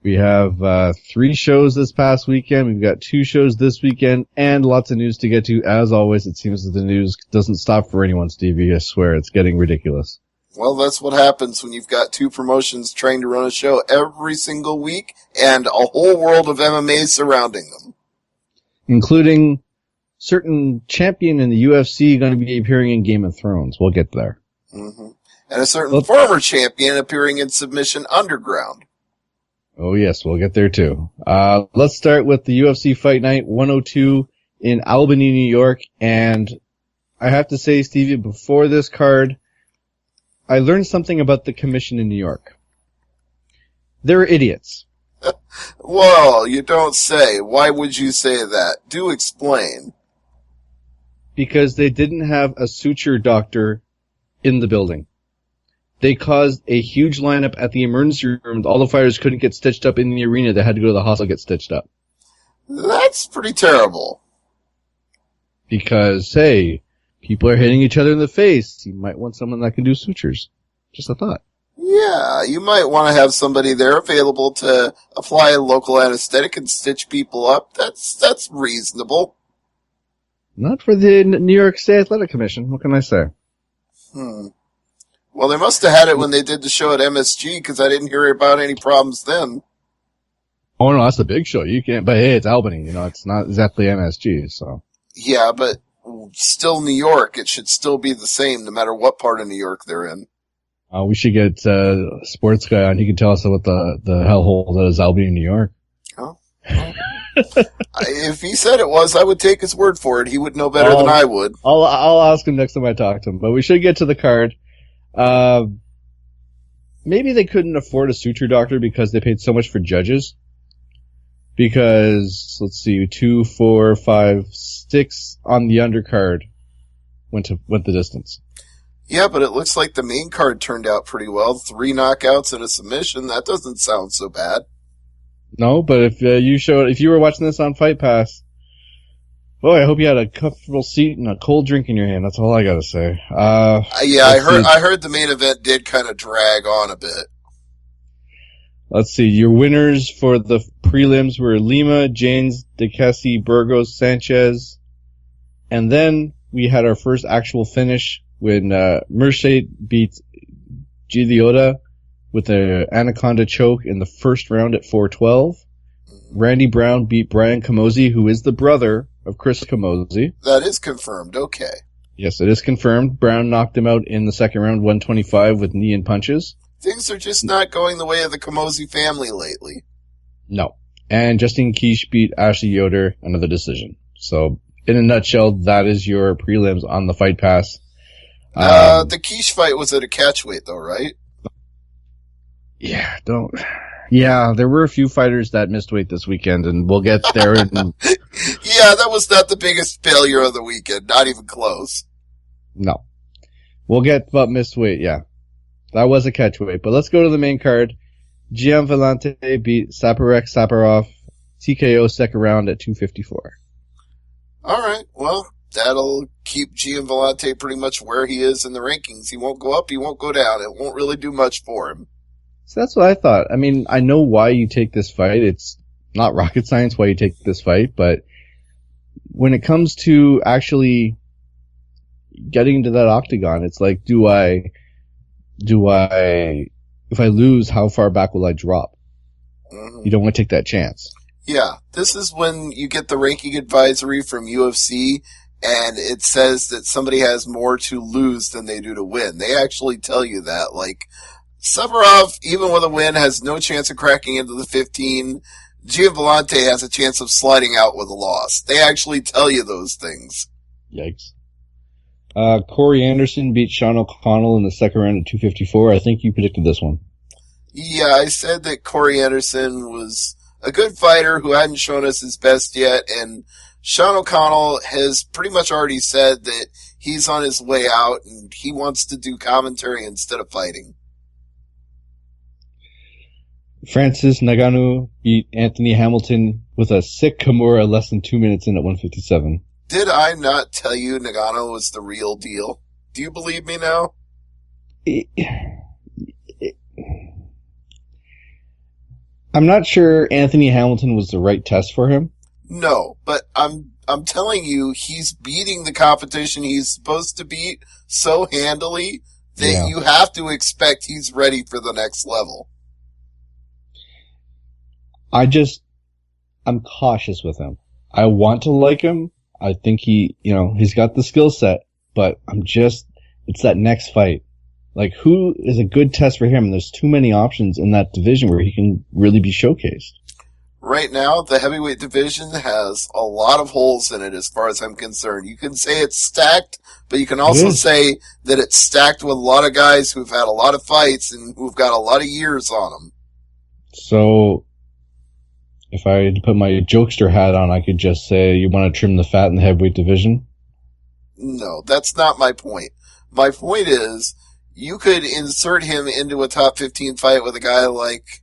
We have 3 shows this past weekend. We've got 2 shows this weekend and lots of news to get to. As always, it seems that the news doesn't stop for anyone, Stevie. I swear, it's getting ridiculous. Well, that's what happens when you've got 2 promotions trying to run a show every single week and a whole world of MMA surrounding them. Including certain champion in the UFC going to be appearing in Game of Thrones. We'll get there. Mm-hmm. And a certain former champion appearing in Submission Underground. Oh, yes, we'll get there, too. Let's start with the UFC Fight Night 102 in Albany, New York. And I have to say, Stevie, before this card, I learned something about the commission in New York. They're idiots. Well, you don't say. Why would you say that? Do explain. Because they didn't have a suture doctor in the building. They caused a huge lineup at the emergency room. All the fighters couldn't get stitched up in the arena. They had to go to the hospital to get stitched up. That's pretty terrible. Because, hey, people are hitting each other in the face. You might want someone that can do sutures. Just a thought. Yeah, you might want to have somebody there available to apply a local anesthetic and stitch people up. That's reasonable. Not for the New York State Athletic Commission. What can I say? Well, they must have had it when they did the show at MSG, because I didn't hear about any problems then. Oh, no, that's a big show. You can't, but hey, it's Albany. You know, it's not exactly MSG, so. Yeah, but still New York. It should still be the same, no matter what part of New York they're in. We should get Sports Guy on. He can tell us what the hellhole that is Albany, New York. Oh. If he said it was, I would take his word for it. He would know better than I would. I'll ask him next time I talk to him. But we should get to the card. Maybe they couldn't afford a suture doctor because they paid so much for judges. Because, let's see, 2, 4, 5, 6 on the undercard went the distance. Yeah, but it looks like the main card turned out pretty well. 3 knockouts and a submission. That doesn't sound so bad. No, but if you were watching this on Fight Pass, boy, I hope you had a comfortable seat and a cold drink in your hand. That's all I gotta say. Yeah, I heard the main event did kind of drag on a bit. Let's see. Your winners for the prelims were Lima, James, DeCassi, Burgos, Sanchez, and then we had our first actual finish when Mershade beat Gigliotta with an anaconda choke in the first round at 4:12. Randy Brown beat Brian Camozzi, who is the brother of Chris Camozzi. That is confirmed. Okay. Yes, it is confirmed. Brown knocked him out in the second round, 125 with knee and punches. Things are just not going the way of the Camozzi family lately. No. And Justine Kish beat Ashley Yoder, another decision. So, in a nutshell, that is your prelims on the Fight Pass. The Kish fight was at a catchweight, though, right? Yeah, there were a few fighters that missed weight this weekend, and we'll get there. Yeah, that was not the biggest failure of the weekend. Not even close. No. We'll get about missed weight, yeah. That was a catchweight. But let's go to the main card. Gian Villante beat Saparov TKO second round at 254. All right, well, that'll keep Gian Villante pretty much where he is in the rankings. He won't go up, he won't go down. It won't really do much for him. So that's what I thought. I mean, I know why you take this fight. It's not rocket science why you take this fight, but when it comes to actually getting into that octagon, it's like, if I lose, how far back will I drop? You don't want to take that chance. Yeah, this is when you get the ranking advisory from UFC, and it says that somebody has more to lose than they do to win. They actually tell you that. Like, Saparov, even with a win, has no chance of cracking into the 15. Gian Villante has a chance of sliding out with a loss. They actually tell you those things. Yikes. Corey Anderson beat Sean O'Connell in the second round at 254. I think you predicted this one. Yeah, I said that Corey Anderson was a good fighter who hadn't shown us his best yet, and Sean O'Connell has pretty much already said that he's on his way out and he wants to do commentary instead of fighting. Francis Ngannou beat Anthony Hamilton with a sick Kimura less than 2 minutes in at 157. Did I not tell you Ngannou was the real deal? Do you believe me now? I'm not sure Anthony Hamilton was the right test for him. No, but I'm telling you, he's beating the competition he's supposed to beat so handily that you have to expect he's ready for the next level. I'm cautious with him. I want to like him. I think he's got the skill set, but it's that next fight. Like, who is a good test for him? There's too many options in that division where he can really be showcased. Right now, the heavyweight division has a lot of holes in it as far as I'm concerned. You can say it's stacked, but you can also say that it's stacked with a lot of guys who've had a lot of fights and who've got a lot of years on them. So, if I had to put my jokester hat on, I could just say, you want to trim the fat in the heavyweight division? No, that's not my point. My point is, you could insert him into a top 15 fight with a guy like,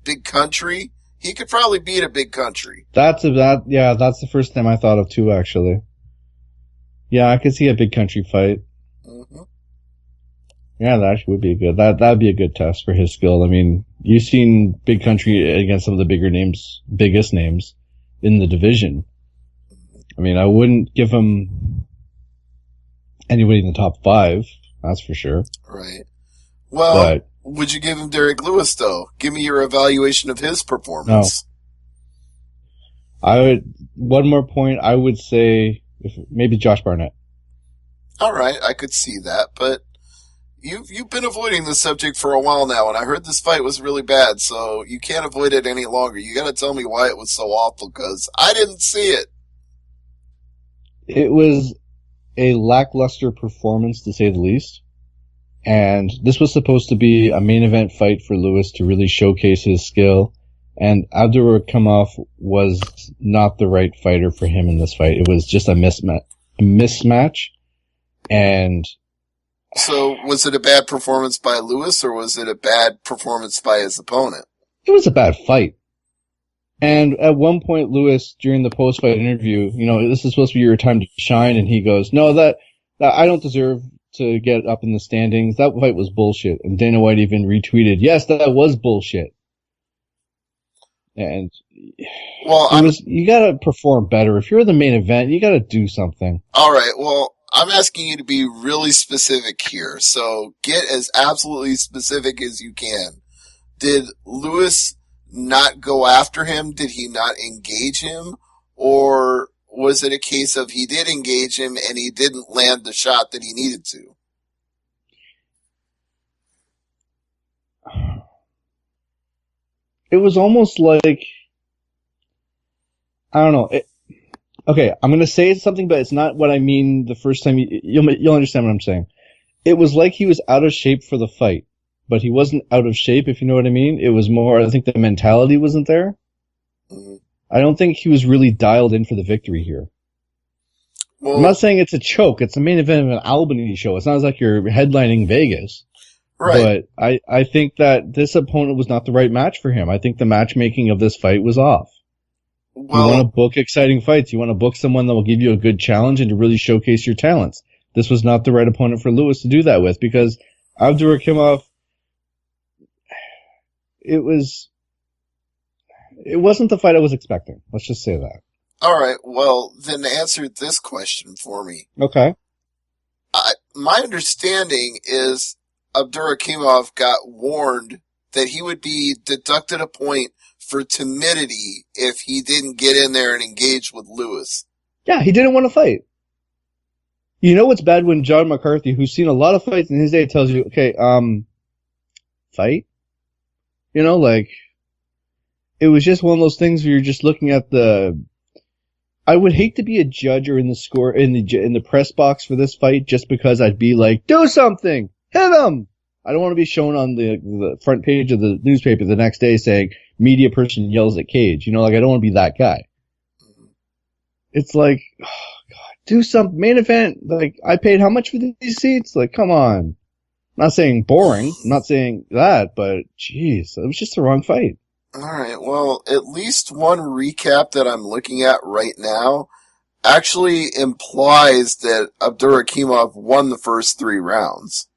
Big Country. He could probably beat a Big Country. That's the first name I thought of too, actually. Yeah, I could see a Big Country fight. Mm-hmm. Yeah, that actually would be that'd be a good test for his skill. I mean, you've seen Big Country against some of the biggest names in the division. I mean, I wouldn't give him anybody in the top 5, that's for sure. Right. Well, would you give him Derek Lewis, though? Give me your evaluation of his performance. No. One more point, I would say maybe Josh Barnett. All right, I could see that, but you've been avoiding this subject for a while now, and I heard this fight was really bad, so you can't avoid it any longer. You got to tell me why it was so awful, because I didn't see it. It was a lackluster performance, to say the least. And this was supposed to be a main event fight for Lewis to really showcase his skill. And Abdurakhimov was not the right fighter for him in this fight. It was just a mismatch. And so, was it a bad performance by Lewis, or was it a bad performance by his opponent? It was a bad fight. And at one point, Lewis, during the post-fight interview, this is supposed to be your time to shine, and he goes, no, that I don't deserve to get up in the standings. That fight was bullshit. And Dana White even retweeted, yes, that was bullshit. And you gotta perform better. If you're the main event, you gotta do something. All right, well, I'm asking you to be really specific here. So get as absolutely specific as you can. Did Lewis not go after him? Did he not engage him? Or was it a case of he did engage him and he didn't land the shot that he needed to? It was almost like, I don't know. Okay, I'm going to say something, but it's not what I mean the first time. You'll understand what I'm saying. It was like he was out of shape for the fight, but he wasn't out of shape, if you know what I mean. It was more, I think the mentality wasn't there. Mm-hmm. I don't think he was really dialed in for the victory here. Well, I'm not saying it's a choke. It's the main event of an Albany show. It's not like you're headlining Vegas. Right. But I think that this opponent was not the right match for him. I think the matchmaking of this fight was off. Well, you want to book exciting fights. You want to book someone that will give you a good challenge and to really showcase your talents. This was not the right opponent for Lewis to do that with, because Abdurakhimov, it wasn't the fight I was expecting. Let's just say that. All right. Well, then answer this question for me. Okay. My understanding is Abdurakhimov got warned that he would be deducted a point for timidity if he didn't get in there and engage with Lewis. Yeah, he didn't want to fight. You know what's bad when John McCarthy, who's seen a lot of fights in his day, tells you, okay, fight? It was just one of those things where you're just looking at I would hate to be a judge or in the press box for this fight just because I'd be like, do something! Hit him! I don't want to be shown on the front page of the newspaper the next day saying, media person yells at cage. I don't want to be that guy. It's like, oh God, do something. Main event, I paid how much for these seats? Come on. I'm not saying boring. I'm not saying that, but jeez, it was just the wrong fight. All right. Well, at least one recap that I'm looking at right now actually implies that Abdurakhimov won the first 3 rounds.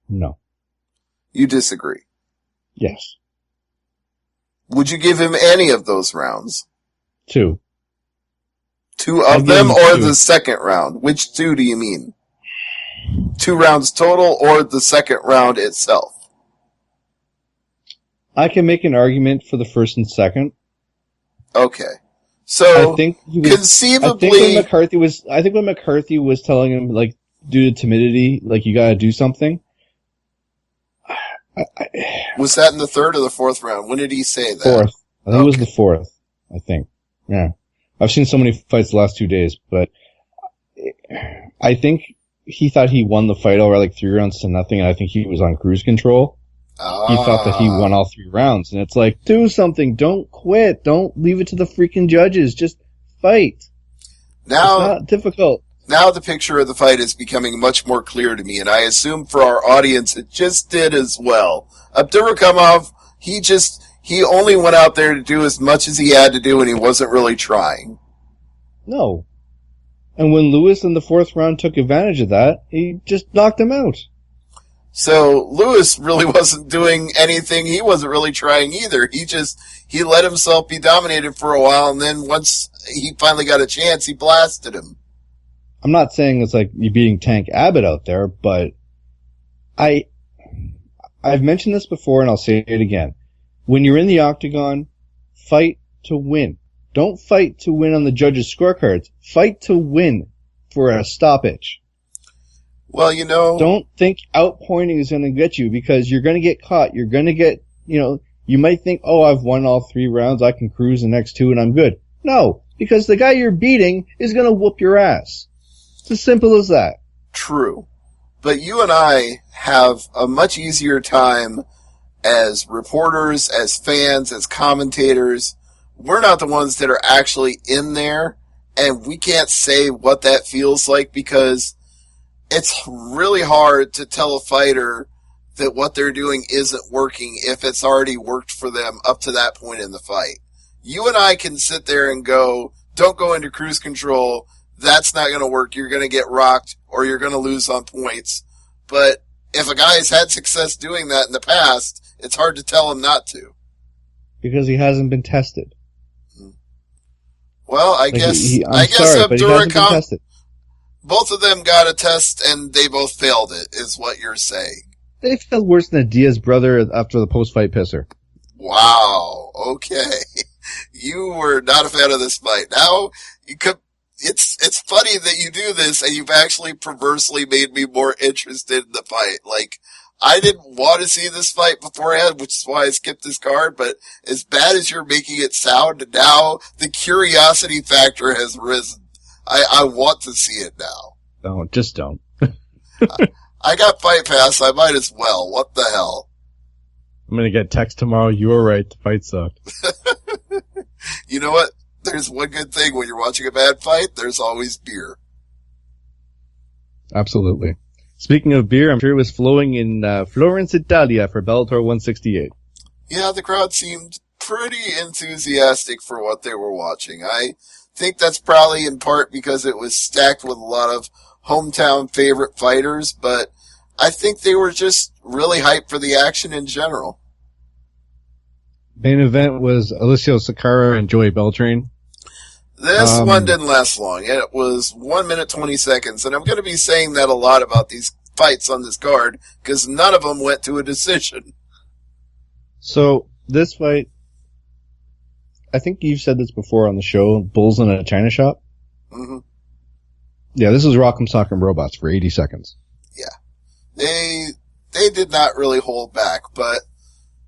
No. You disagree. Yes. Would you give him any of those rounds? 2. 2 of them or the second round? Which 2 do you mean? 2 rounds total or the second round itself? I can make an argument for the first and second. Okay. So, I think conceivably... I think when McCarthy was telling him, like, due to timidity, like, you gotta do something. Was that in the third or the fourth round? When did he say that? Fourth. I think it was the fourth. I think. Yeah. I've seen so many fights the last 2 days, but I think he thought he won the fight over like 3 rounds to nothing, and I think he was on cruise control. He thought that he won all 3 rounds, and it's like, do something. Don't quit. Don't leave it to the freaking judges. Just fight. Now, it's not difficult. Now the picture of the fight is becoming much more clear to me, and I assume for our audience it just did as well. Abdurakhimov, he only went out there to do as much as he had to do, and he wasn't really trying. No. And when Lewis in the 4th round took advantage of that, he just knocked him out. So Lewis really wasn't doing anything. He wasn't really trying either. He let himself be dominated for a while, and then once he finally got a chance, he blasted him. I'm not saying it's like you beating Tank Abbott out there, but I've mentioned this before and I'll say it again. When you're in the octagon, fight to win. Don't fight to win on the judges' scorecards. Fight to win for a stoppage. Well, you know... Don't think outpointing is going to get you, because you're going to get caught. You're going to get, you might think, oh, I've won all 3 rounds. I can cruise the next 2 and I'm good. No, because the guy you're beating is going to whoop your ass. It's as simple as that. True. But you and I have a much easier time as reporters, as fans, as commentators. We're not the ones that are actually in there, and we can't say what that feels like, because it's really hard to tell a fighter that what they're doing isn't working if it's already worked for them up to that point in the fight. You and I can sit there and go, don't go into cruise control. That's not going to work. You're going to get rocked or you're going to lose on points. But if a guy has had success doing that in the past, it's hard to tell him not to. Because he hasn't been tested. Well, I guess Abdurakhimov, both of them got a test and they both failed it, is what you're saying. They failed worse than a Diaz brother after the post-fight pisser. Wow. Okay. You were not a fan of this fight. Now, it's funny that you do this and you've actually perversely made me more interested in the fight. Like, I didn't want to see this fight beforehand, which is why I skipped this card, but as bad as you're making it sound, now the curiosity factor has risen. I want to see it now. No, just don't. I got Fight Pass, I might as well. What the hell? I'm gonna get text tomorrow, you were right, the fight sucked. You know what? There's one good thing when you're watching a bad fight, there's always beer. Absolutely. Speaking of beer, I'm sure it was flowing in Florence, Italia for Bellator 168. Yeah, the crowd seemed pretty enthusiastic for what they were watching. I think that's probably in part because it was stacked with a lot of hometown favorite fighters, but I think they were just really hyped for the action in general. Main event was Alessio Sakara and Joey Beltran. This one didn't last long. It was 1 minute 20 seconds, and I'm going to be saying that a lot about these fights on this card, because none of them went to a decision. So, this fight, I think you've said this before on the show, Bulls in a China Shop? Mm-hmm. Yeah, this was Rock'em Sock'em Robots for 80 seconds. Yeah. They did not really hold back, but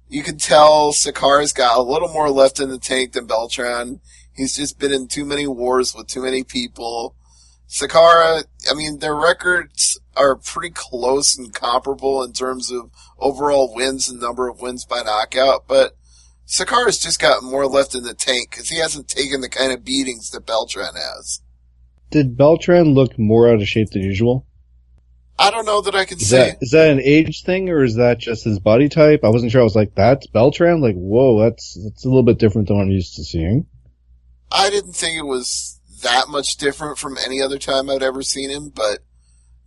you could tell Sakara's got a little more left in the tank than Beltran. He's just been in too many wars with too many people. Sakara, I mean, their records are pretty close and comparable in terms of overall wins and number of wins by knockout, but Sakara's just got more left in the tank because he hasn't taken the kind of beatings that Beltran has. Did Beltran look more out of shape than usual? I don't know that I can say. Is that an age thing, or is that just his body type? I wasn't sure. I was like, that's Beltran? Like, whoa, that's a little bit different than what I'm used to seeing. I didn't think it was that much different from any other time I'd ever seen him, but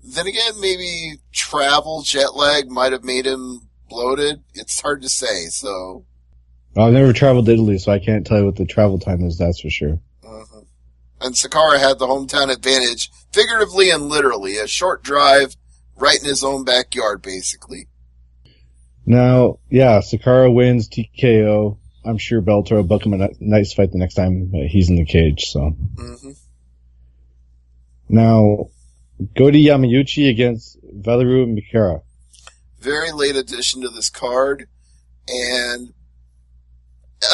then again, maybe travel, jet lag might have made him bloated? It's hard to say, so. I've never traveled to Italy, so I can't tell you what the travel time is, that's for sure. Mm-hmm. And Sakara had the hometown advantage, figuratively and literally. A short drive right in his own backyard, basically. Now, yeah, Sakara wins TKO. I'm sure Bellator will book him a nice fight the next time he's in the cage, so. Mm-hmm. Now, Goto Yamauchi against Valerio Mikera. Very late addition to this card, and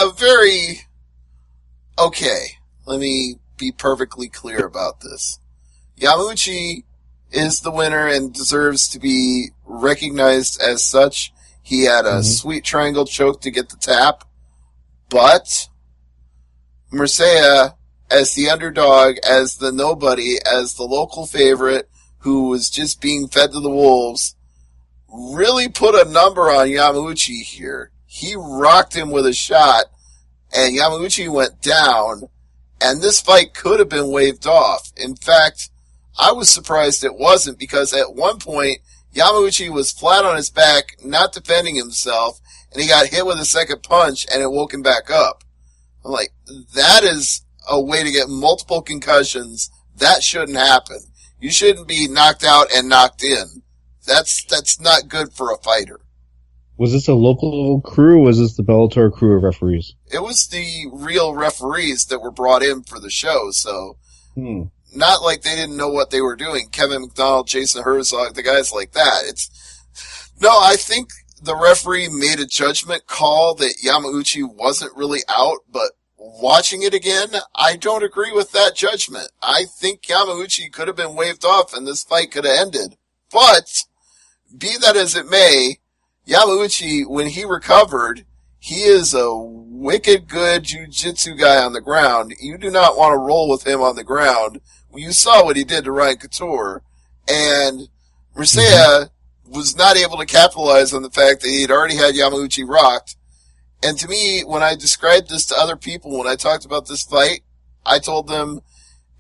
a very, okay, let me be perfectly clear about this. Yamauchi is the winner and deserves to be recognized as such. He had a sweet triangle choke to get the tap, but Murcia, as the underdog, as the nobody, as the local favorite who was just being fed to the wolves, really put a number on Yamauchi here. He rocked him with a shot, and Yamauchi went down, and this fight could have been waved off. In fact, I was surprised it wasn't, because at one point, Yamauchi was flat on his back, not defending himself, and he got hit with a second punch, and it woke him back up. I'm like, that is a way to get multiple concussions. That shouldn't happen. You shouldn't be knocked out and knocked in. That's not good for a fighter. Was this a local crew, or was this the Bellator crew of referees? It was the real referees that were brought in for the show, so not like they didn't know what they were doing. Kevin McDonald, Jason Herzog, the guys like that. I think the referee made a judgment call that Yamauchi wasn't really out, but watching it again, I don't agree with that judgment. I think Yamauchi could have been waved off and this fight could have ended. But, be that as it may, Yamauchi, when he recovered, he is a wicked good jiu-jitsu guy on the ground. You do not want to roll with him on the ground. You saw what he did to Ryan Couture, and Murcia was not able to capitalize on the fact that he had already had Yamauchi rocked. And to me, when I described this to other people, when I talked about this fight, I told them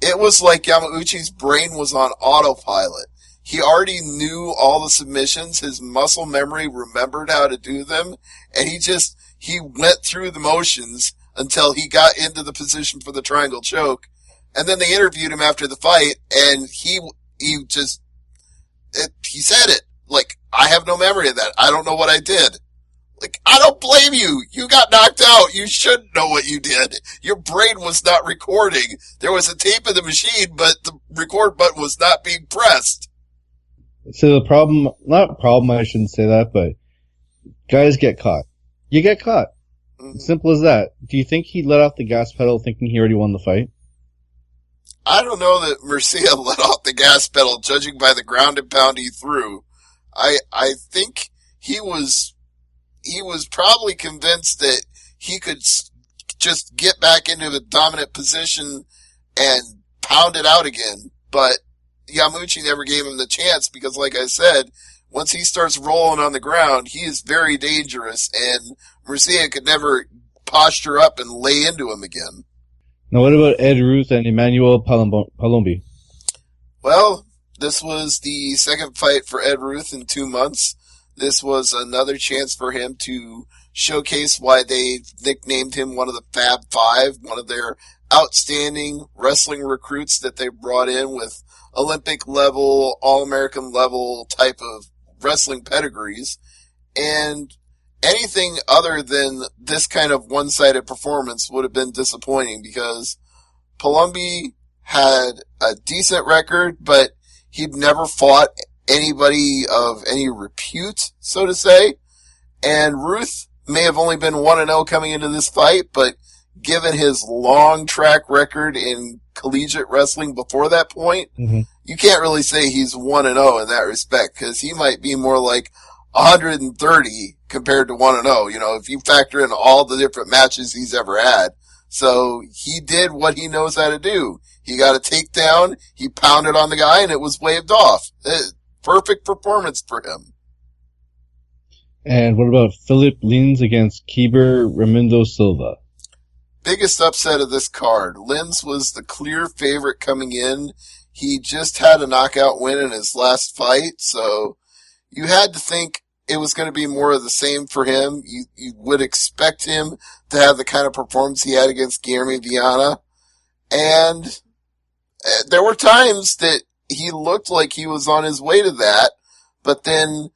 it was like Yamauchi's brain was on autopilot. He already knew all the submissions. His muscle memory remembered how to do them. And he went through the motions until he got into the position for the triangle choke. And then they interviewed him after the fight, and he said it. Like, I have no memory of that. I don't know what I did. Like, I don't blame you. You got knocked out. You should know what you did. Your brain was not recording. There was a tape in the machine, but the record button was not being pressed. So I shouldn't say that, but guys get caught. You get caught. Simple as that. Do you think he let off the gas pedal thinking he already won the fight? I don't know that Murcia let off the gas pedal, judging by the ground and pound he threw. I think he was probably convinced that he could just get back into a dominant position and pound it out again. But Yamauchi never gave him the chance because, like I said, once he starts rolling on the ground, he is very dangerous, and Murcia could never posture up and lay into him again. Now, what about Ed Ruth and Emmanuel Palombi? Well, this was the second fight for Ed Ruth in 2 months. This was another chance for him to showcase why they nicknamed him one of the Fab Five, one of their outstanding wrestling recruits that they brought in with Olympic level, All-American level type of wrestling pedigrees. And anything other than this kind of one-sided performance would have been disappointing because Palombi had a decent record, but he'd never fought anybody of any repute, so to say. And Ruth may have only been 1-0 coming into this fight, but given his long track record in collegiate wrestling before that point, you can't really say he's 1-0 in that respect, because he might be more like 130 compared to 1-0, if you factor in all the different matches he's ever had. So he did what he knows how to do. He got a takedown, he pounded on the guy, and it was waved off. Perfect performance for him. And what about Philip Lins against Kiber Raimundo Silva? Biggest upset of this card. Lins was the clear favorite coming in. He just had a knockout win in his last fight, so you had to think it was going to be more of the same for him. You would expect him to have the kind of performance he had against Gian Villante. And there were times that he looked like he was on his way to that, but then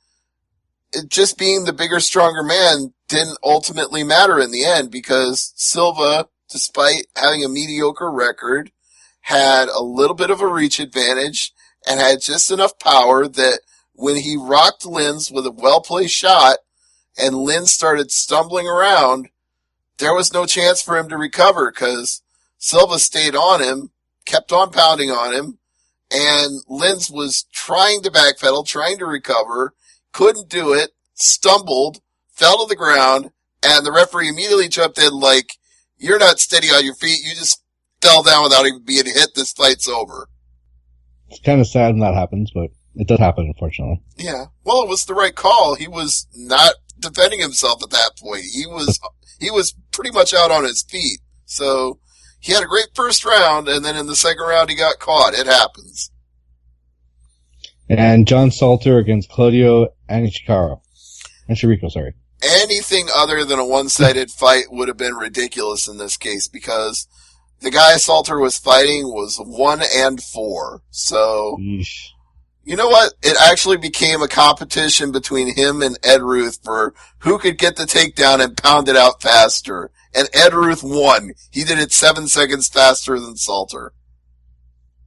just being the bigger, stronger man didn't ultimately matter in the end, because Silva, despite having a mediocre record, had a little bit of a reach advantage and had just enough power that when he rocked Lins with a well-placed shot and Lins started stumbling around, there was no chance for him to recover, because Silva stayed on him, kept on pounding on him, and Lins was trying to backpedal, trying to recover, couldn't do it, stumbled, fell to the ground, and the referee immediately jumped in like, you're not steady on your feet, you just fell down without even being hit, this fight's over. It's kind of sad when that happens, but it does happen, unfortunately. Yeah. Well, it was the right call. He was not defending himself at that point. He was pretty much out on his feet. So he had a great first round, and then in the second round he got caught. It happens. And John Salter against Claudio Anchirico, sorry. Anything other than a one-sided fight would have been ridiculous in this case, because the guy Salter was fighting was 1-4. So, Yeesh. You know what? It actually became a competition between him and Ed Ruth for who could get the takedown and pound it out faster. And Ed Ruth won. He did it 7 seconds faster than Salter.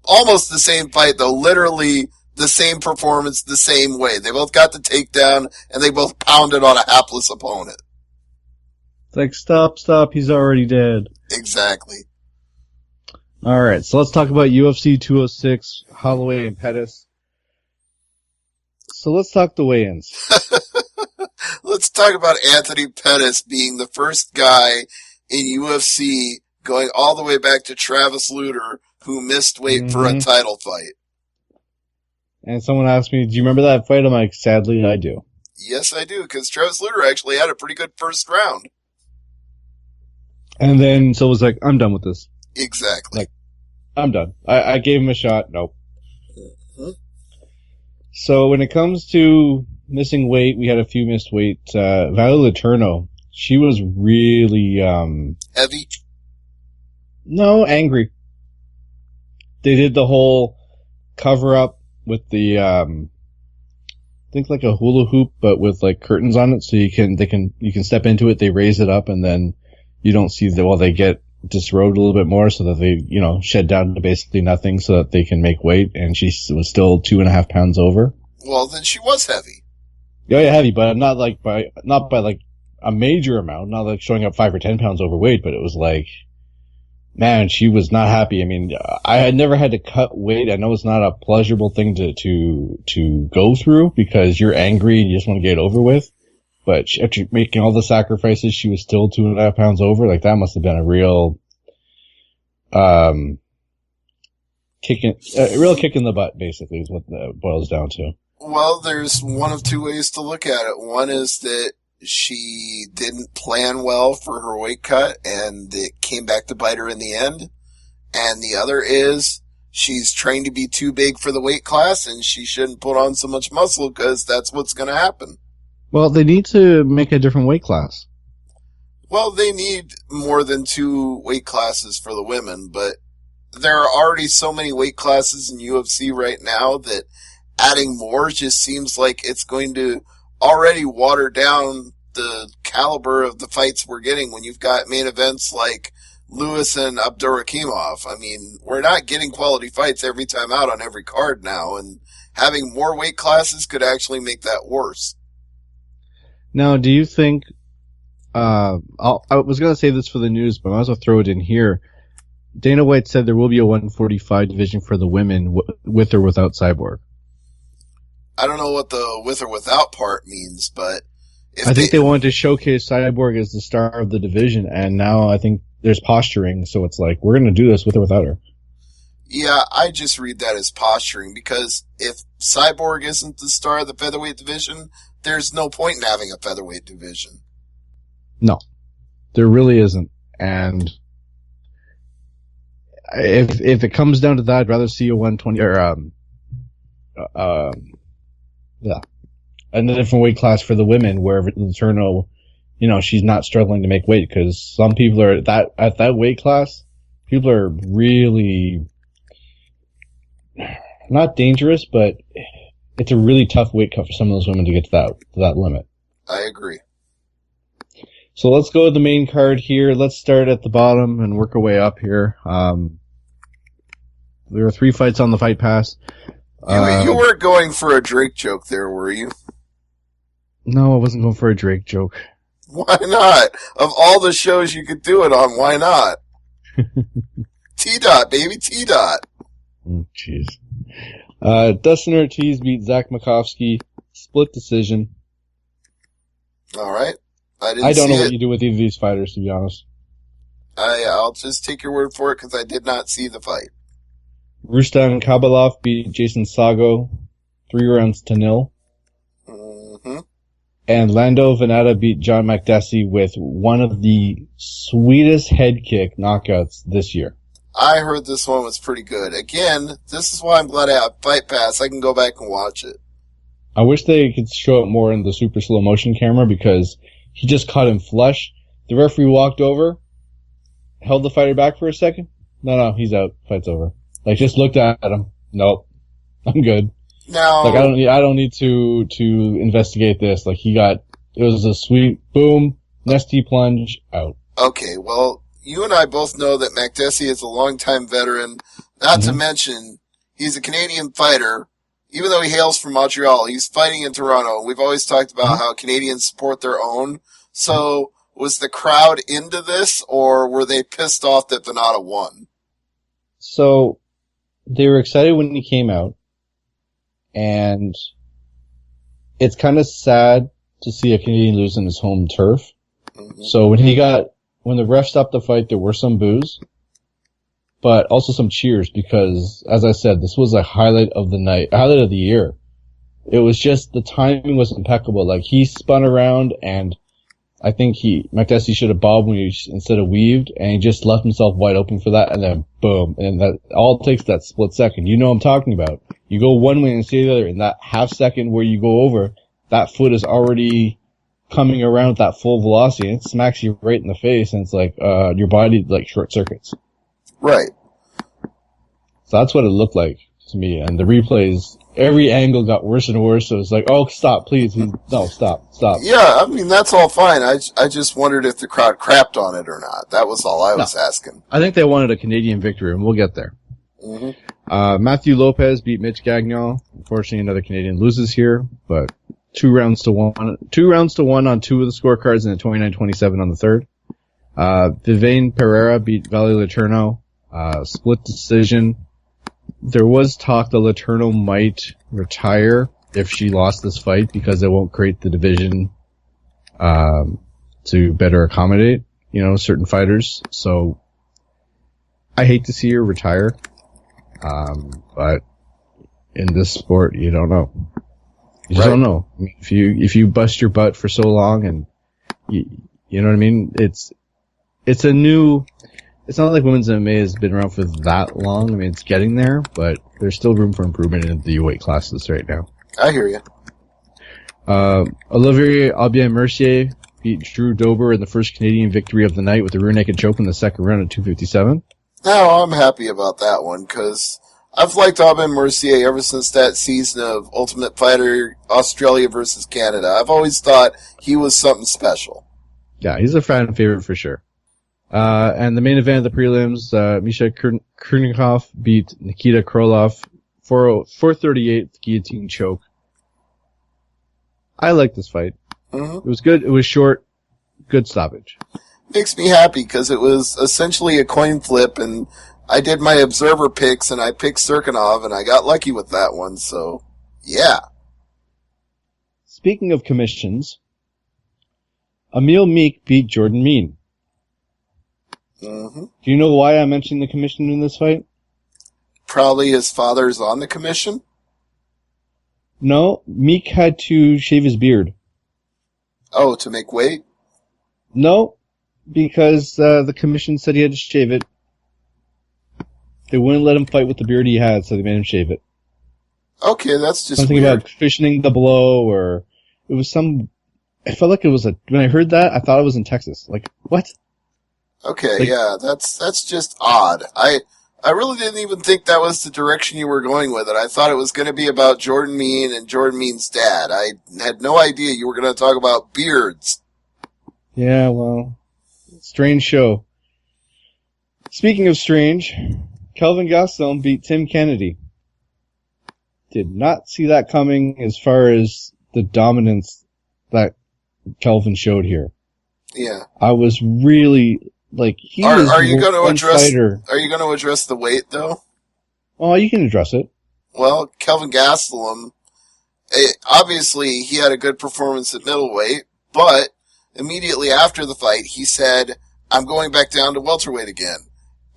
Almost the same fight, though. Literally the same performance, the same way. They both got the takedown, and they both pounded on a hapless opponent. It's like, stop, he's already dead. Exactly. Alright, so let's talk about UFC 206, Holloway and Pettis. So let's talk the weigh-ins. Let's talk about Anthony Pettis being the first guy in UFC going all the way back to Travis Lutter, who missed weight for a title fight. And someone asked me, do you remember that fight? I'm like, sadly, I do. Yes, I do, because Travis Lutter actually had a pretty good first round. And then, so it was like, I'm done with this. Exactly. Like, I'm done. I gave him a shot. Nope. Mm-hmm. So when it comes to missing weight, we had a few missed weight. Valerie Letourneau, she was really, heavy? No, angry. They did the whole cover up with the, I think like a hula hoop, but with like curtains on it, so you can step into it, they raise it up, and then you don't see they get disrobed a little bit more so that they, shed down to basically nothing so that they can make weight, and she was still 2.5 pounds over. Well, then she was heavy. Yeah, heavy, but not by like a major amount, not like showing up 5 or 10 pounds overweight, but it was like, man, she was not happy. I mean, I had never had to cut weight. I know it's not a pleasurable thing to go through because you're angry and you just want to get it over with. But after making all the sacrifices, she was still 2.5 pounds over. Like, that must have been a real, kick in the butt, basically, is what it boils down to. Well, there's one of two ways to look at it. One is that she didn't plan well for her weight cut, and it came back to bite her in the end. And the other is she's trained to be too big for the weight class, and she shouldn't put on so much muscle because that's what's going to happen. Well, they need to make a different weight class. Well, they need more than 2 weight classes for the women, but there are already so many weight classes in UFC right now that adding more just seems like it's going to already water down the caliber of the fights we're getting when you've got main events like Lewis and Abdurakhimov. I mean, we're not getting quality fights every time out on every card now, and having more weight classes could actually make that worse. Now, do you think, I was going to say this for the news, but I might as well throw it in here. Dana White said there will be a 145 division for the women with or without Cyborg. I don't know what the with or without part means, but I think they wanted to showcase Cyborg as the star of the division, and now I think there's posturing, so it's like, we're going to do this with or without her. Yeah, I just read that as posturing, because if Cyborg isn't the star of the featherweight division, there's no point in having a featherweight division. No, there really isn't. And if it comes down to that, I'd rather see a 120 or a different weight class for the women where Letourneau, she's not struggling to make weight, because some people are at that weight class, people are really not dangerous, but it's a really tough weight cut for some of those women to get to that limit. I agree. So let's go to the main card here. Let's start at the bottom and work our way up here. There are 3 fights on the Fight Pass. You weren't going for a Drake joke there, were you? No, I wasn't going for a Drake joke. Why not? Of all the shows you could do it on, why not? T-Dot, baby, T-Dot. Oh, jeez. Dustin Ortiz beat Zach Makovsky. Split decision. All right. I don't know what you do with either of these fighters, to be honest. I'll just take your word for it because I did not see the fight. Rustam Kabalov beat Jason Sago 3-0. Mm-hmm. And Lando Venata beat John Makdessi with one of the sweetest head kick knockouts this year. I heard this one was pretty good. Again, this is why I'm glad I have Fight Pass. I can go back and watch it. I wish they could show it more in the super slow motion camera, because he just caught him flush. The referee walked over, held the fighter back for a second. No, he's out. Fight's over. Like, just looked at him. Nope. I'm good. Now, like, I don't need to investigate this. Like, it was a sweet boom, nasty plunge, out. Okay, well, you and I both know that Makdessi is a longtime veteran. Not to mention, he's a Canadian fighter. Even though he hails from Montreal, he's fighting in Toronto. We've always talked about how Canadians support their own. So, was the crowd into this, or were they pissed off that Venata won? So, they were excited when he came out, and it's kind of sad to see a Canadian lose in his home turf. Mm-hmm. So when the ref stopped the fight, there were some boos, but also some cheers, because, as I said, this was a highlight of the night, highlight of the year. It was just, the timing was impeccable. Like, he spun around, and I think Makdessi should have bobbed instead of weaved, and he just left himself wide open for that, and then boom. And that all it takes that split second. You know what I'm talking about. You go one way and stay the other, in that half second where you go over, that foot is already coming around with that full velocity, and it smacks you right in the face, and it's like, your body, like, short circuits. Right. So that's what it looked like to me, and the replays, every angle got worse and worse, so it's like, oh, stop, please. No, stop. Yeah, I mean, that's all fine. I just wondered if the crowd crapped on it or not. That was all I was asking. I think they wanted a Canadian victory, and we'll get there. Mm-hmm. Matthew Lopez beat Mich Gagner. Unfortunately, another Canadian loses here, but 2 rounds to 1 on 2 of the scorecards, and a 29-27 on the third. Viviane Pereira beat Vale Letourneau. Split decision. There was talk that Letourneau might retire if she lost this fight, because it won't create the division to better accommodate, certain fighters. So I hate to see her retire, but in this sport, you don't know. You just don't know. I mean, if you bust your butt for so long, and you know what I mean, it's not like women's MMA has been around for that long. I mean, it's getting there, but there's still room for improvement in the weight classes right now. I hear you. Olivier Aubin-Mercier beat Drew Dober in the first Canadian victory of the night with a rear naked choke in the second round at 257. Now, I'm happy about that one, because I've liked Aubin-Mercier ever since that season of Ultimate Fighter Australia versus Canada. I've always thought he was something special. Yeah, he's a fan favorite for sure. And the main event of the prelims, Misha Kruninkov beat Nikita Krylov 438 guillotine choke. I like this fight. Mm-hmm. It was good. It was short. Good stoppage. Makes me happy, because it was essentially a coin flip, and I did my observer picks, and I picked Serkinov, and I got lucky with that one, so yeah. Speaking of commissions, Emil Meek beat Jordan Mean. Mm-hmm. Do you know why I mentioned the commission in this fight? Probably his father's on the commission? No, Meek had to shave his beard. Oh, to make weight? No, because the commission said he had to shave it. They wouldn't let him fight with the beard he had, so they made him shave it. Okay, that's just something weird. About cushioning the blow, or It was I felt like it was when I heard that, I thought it was in Texas. Like, what? Okay, yeah, that's just odd. I really didn't even think that was the direction you were going with it. I thought it was going to be about Jordan Mean and Jordan Mean's dad. I had no idea you were going to talk about beards. Yeah, well, strange show. Speaking of strange, Kelvin Gastelum beat Tim Kennedy. Did not see that coming as far as the dominance that Kelvin showed here. Yeah. I was really... Are you going to address the weight though? Oh, you can address it. Well, Kelvin Gastelum, obviously he had a good performance at middleweight, but immediately after the fight, he said, "I'm going back down to welterweight again."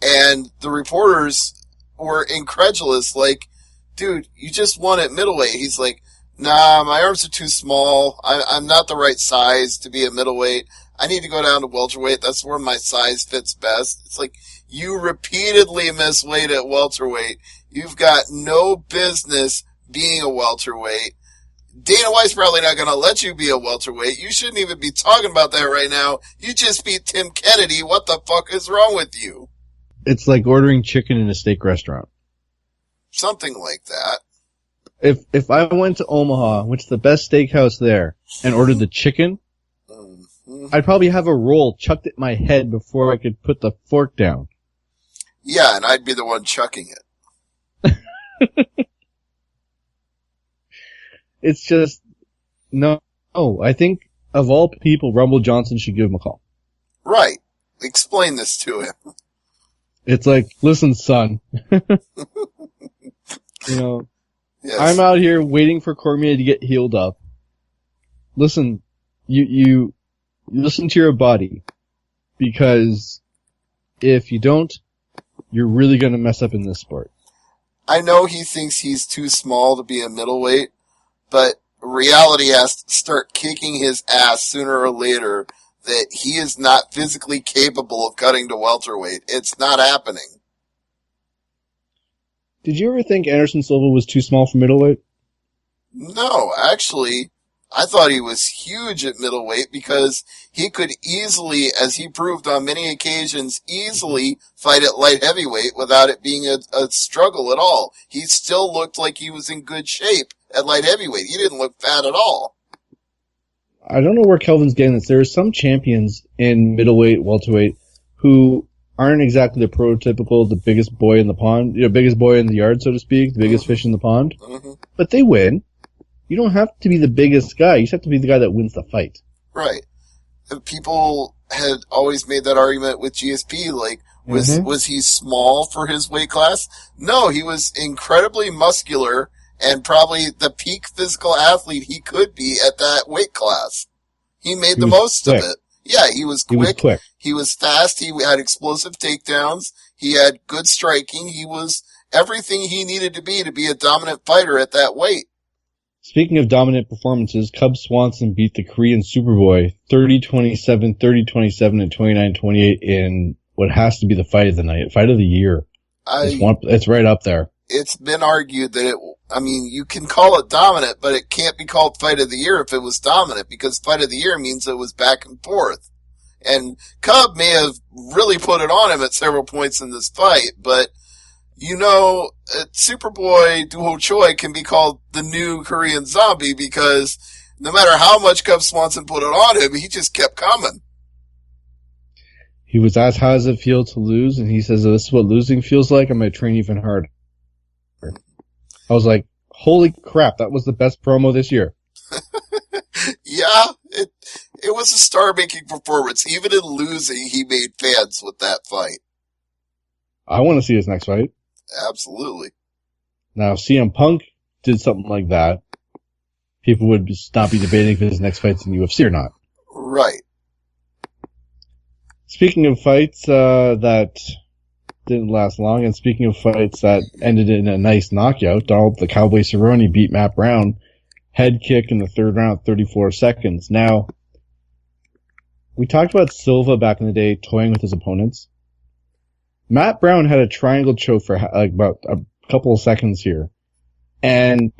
And the reporters were incredulous, like, "Dude, you just won at middleweight." He's like, "Nah, my arms are too small. I'm not the right size to be a middleweight. I need to go down to welterweight. That's where my size fits best." It's like, you repeatedly miss weight at welterweight. You've got no business being a welterweight. Dana White's probably not going to let you be a welterweight. You shouldn't even be talking about that right now. You just beat Tim Kennedy. What the fuck is wrong with you? It's like ordering chicken in a steak restaurant. Something like that. If I went to Omaha, went to the best steakhouse there, and ordered the chicken, I'd probably have a roll chucked at my head before I could put the fork down. Yeah, and I'd be the one chucking it. It's just, no. I think of all people, Rumble Johnson should give him a call. Right. Explain this to him. It's like, listen, son. Yes. I'm out here waiting for Cormier to get healed up. Listen, you listen to your body, because if you don't, you're really going to mess up in this sport. I know he thinks he's too small to be a middleweight, but reality has to start kicking his ass sooner or later that he is not physically capable of cutting to welterweight. It's not happening. Did you ever think Anderson Silva was too small for middleweight? No, actually, I thought he was huge at middleweight because he could easily, as he proved on many occasions, easily fight at light heavyweight without it being a struggle at all. He still looked like he was in good shape at light heavyweight. He didn't look fat at all. I don't know where Kelvin's getting this. There are some champions in middleweight, welterweight, who aren't exactly the prototypical, the biggest boy in the pond, biggest boy in the yard, so to speak, the biggest fish in the pond. Mm-hmm. But they win. You don't have to be the biggest guy. You just have to be the guy that wins the fight. Right. People had always made that argument with GSP, like, was he small for his weight class? No, he was incredibly muscular and probably the peak physical athlete he could be at that weight class. He made the most of it. Yeah, he was quick. He was fast. He had explosive takedowns. He had good striking. He was everything he needed to be a dominant fighter at that weight. Speaking of dominant performances, Cub Swanson beat the Korean Superboy 30-27, 30-27, and 29-28 in what has to be the fight of the night, fight of the year. It's right up there. It's been argued that you can call it dominant, but it can't be called fight of the year if it was dominant, because fight of the year means it was back and forth. And Cub may have really put it on him at several points in this fight, but Superboy Doo-Ho Choi can be called the new Korean Zombie because no matter how much Cub Swanson put it on him, he just kept coming. He was asked, how does it feel to lose? And he says, this is what losing feels like. I'm going to train even harder. I was like, holy crap, that was the best promo this year. Yeah, it was a star-making performance. Even in losing, he made fans with that fight. I want to see his next fight. Absolutely. Now, if CM Punk did something like that, people would not be debating if his next fight's in UFC or not. Right. Speaking of fights that didn't last long, and speaking of fights that ended in a nice knockout, Donald the Cowboy Cerrone beat Matt Brown, head kick in the third round, 34 seconds. Now, we talked about Silva back in the day toying with his opponents. Matt Brown had a triangle choke for about a couple of seconds here. And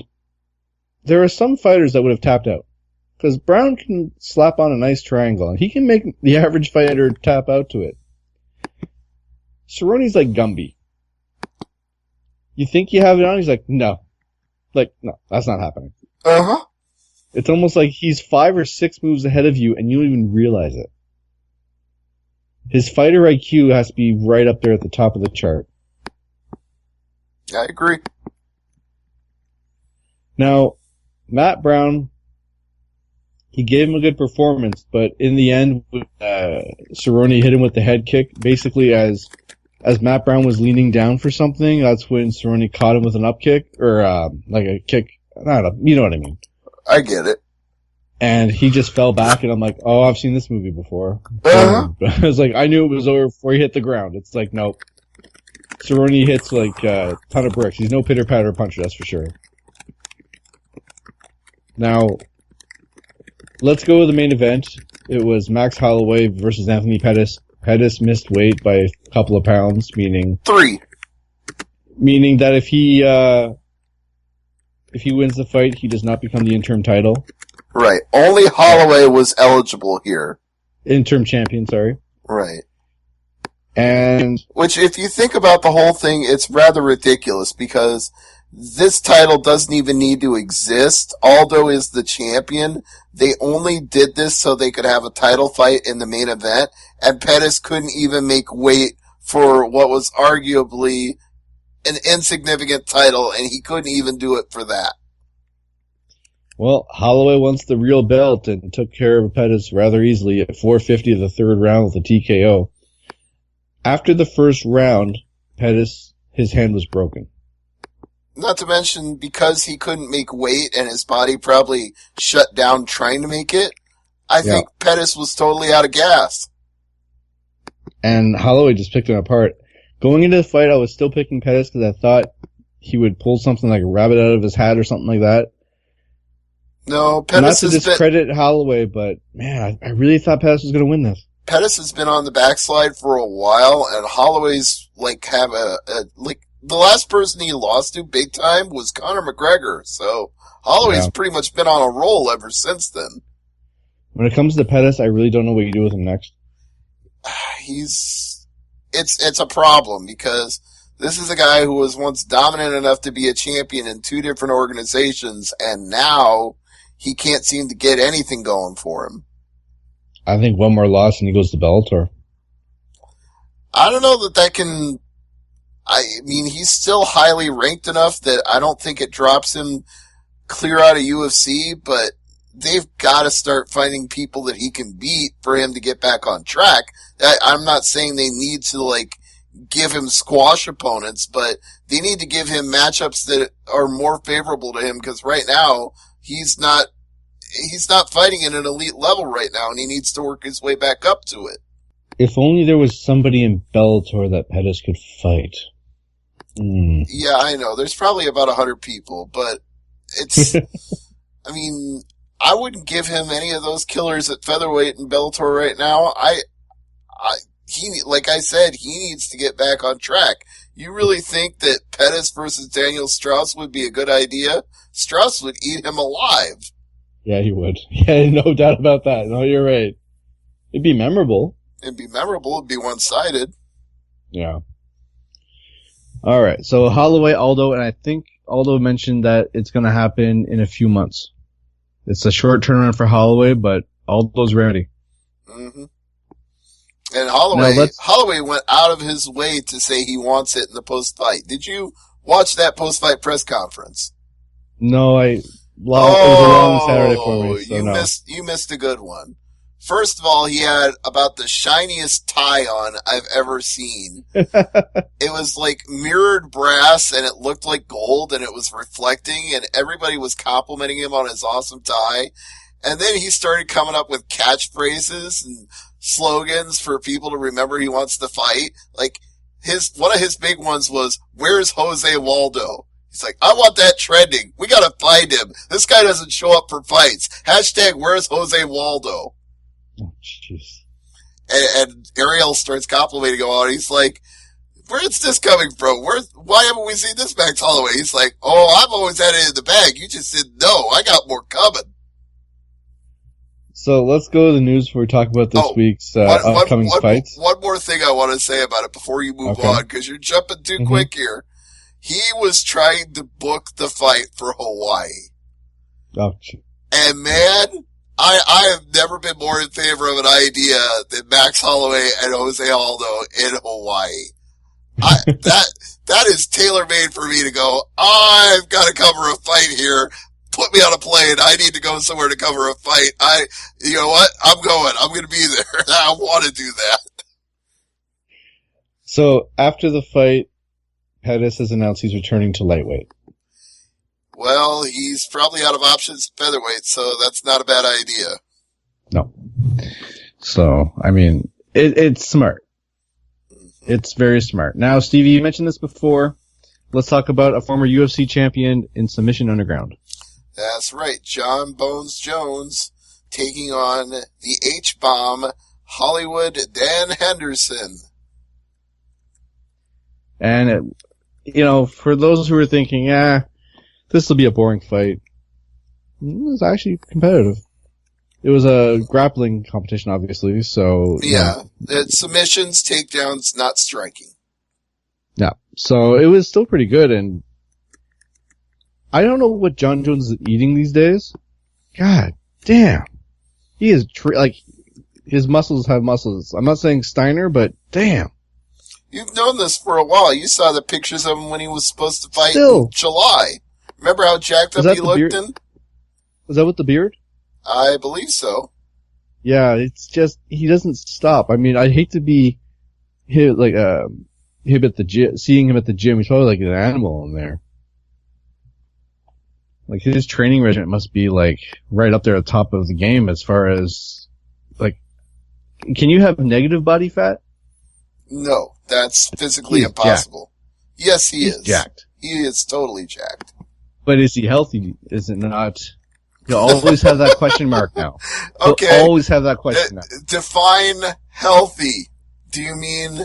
there are some fighters that would have tapped out. Because Brown can slap on a nice triangle, and he can make the average fighter tap out to it. Cerrone's like Gumby. You think you have it on? He's like, no. Like, no, that's not happening. Uh-huh. It's almost like he's 5 or 6 moves ahead of you, and you don't even realize it. His fighter IQ has to be right up there at the top of the chart. I agree. Now, Matt Brown, he gave him a good performance, but in the end, Cerrone hit him with the head kick. Basically, as Matt Brown was leaning down for something, that's when Cerrone caught him with an up kick, or like a kick. I don't know, you know what I mean. I get it. And he just fell back, and I'm like, oh, I've seen this movie before. Uh-huh. I was like, I knew it was over before he hit the ground. It's like, nope. Cerrone hits like a ton of bricks. He's no pitter-patter puncher, that's for sure. Now, let's go with the main event. It was Max Holloway versus Anthony Pettis. Pettis missed weight by a couple of pounds, meaning 3. Meaning that if he wins the fight, he does not become the interim title. Right. Only Holloway was eligible here. Interim champion, sorry. Right. And which, if you think about the whole thing, it's rather ridiculous because this title doesn't even need to exist. Aldo is the champion. They only did this so they could have a title fight in the main event, and Pettis couldn't even make weight for what was arguably an insignificant title, and he couldn't even do it for that. Well, Holloway wants the real belt and took care of Pettis rather easily at 4:50 of the third round with a TKO. After the first round, Pettis, his hand was broken. Not to mention, because he couldn't make weight and his body probably shut down trying to make it, I think Pettis was totally out of gas. And Holloway just picked him apart. Going into the fight, I was still picking Pettis because I thought he would pull something like a rabbit out of his hat or something like that. No, Pettis not to discredit Holloway, but man, I really thought Pettis was going to win this. Pettis has been on the backslide for a while, and Holloway's the last person he lost to big time was Conor McGregor. So Holloway's pretty much been on a roll ever since then. When it comes to Pettis, I really don't know what you do with him next. It's a problem because this is a guy who was once dominant enough to be a champion in 2 different organizations, and now he can't seem to get anything going for him. I think one more loss and he goes to Bellator. I don't know that can... I mean, he's still highly ranked enough that I don't think it drops him clear out of UFC, but they've got to start finding people that he can beat for him to get back on track. I'm not saying they need to, give him squash opponents, but they need to give him matchups that are more favorable to him, because right now, he's not fighting at an elite level right now, and he needs to work his way back up to it. If only there was somebody in Bellator that Pettis could fight. Yeah, I know. There's probably about 100 people, but it's... I mean, I wouldn't give him any of those killers at featherweight in Bellator right now. Like I said, he needs to get back on track. You really think that Pettis versus Daniel Strauss would be a good idea? Strauss would eat him alive. Yeah, he would. Yeah, no doubt about that. No, you're right. It'd be memorable. It'd be one-sided. Yeah. All right. So Holloway, Aldo, and I think Aldo mentioned that it's going to happen in a few months. It's a short turnaround for Holloway, but Aldo's ready. Mm-hmm. And Holloway went out of his way to say he wants it in the post-fight. Did you watch that post-fight press conference? No, it was a long Saturday for me. So you missed a good one. First of all, he had about the shiniest tie on I've ever seen. It was like mirrored brass, and it looked like gold, and it was reflecting, and everybody was complimenting him on his awesome tie. And then he started coming up with catchphrases and slogans for people to remember he wants to fight. Like, one of his big ones was, "Where's Jose Waldo?" He's like, "I want that trending. We gotta find him. This guy doesn't show up for fights. Hashtag where's Jose Waldo?" Oh, jeez. And Ariel starts complimenting him on it. He's like, "Where's this coming from? Why haven't we seen this Max Holloway?" He's like, "Oh, I've always had it in the bag. You just didn't know. I got more coming." So let's go to the news before we talk about this week's upcoming fights. One more thing I want to say about it before you move on, because you're jumping too quick here. He was trying to book the fight for Hawaii. Oh, and man, I have never been more in favor of an idea than Max Holloway and Jose Aldo in Hawaii. That is tailor-made for me to go, I've got to cover a fight here. Put me on a plane. I need to go somewhere to cover a fight. You know what? I'm going. I'm going to be there. I want to do that. So after the fight, Pettis has announced he's returning to lightweight. Well, he's probably out of options at featherweight, so that's not a bad idea. No. So, I mean, it's smart. It's very smart. Now, Stevie, you mentioned this before. Let's talk about a former UFC champion in Submission Underground. That's right. John Bones Jones taking on the H-Bomb Hollywood Dan Henderson. And, for those who are thinking, this will be a boring fight, it was actually competitive. It was a grappling competition, obviously, so... Yeah, it's submissions, takedowns, not striking. Yeah, so it was still pretty good, and I don't know what John Jones is eating these days. God damn. He is, his muscles have muscles. I'm not saying Steiner, but damn. You've known this for a while. You saw the pictures of him when he was supposed to fight in July. Remember how jacked up he looked in? Was that with the beard? I believe so. Yeah, it's just, he doesn't stop. I mean, I'd hate to be him at the gym, seeing him at the gym. He's probably like an animal in there. Like, his training regimen must be right up there at the top of the game as far as, can you have negative body fat? No, that's physically impossible. Jacked. Yes, he's jacked. He is totally jacked. But is he healthy? Is it not? You'll always have that question mark now. Okay. You'll always have that question now. Define healthy. Do you mean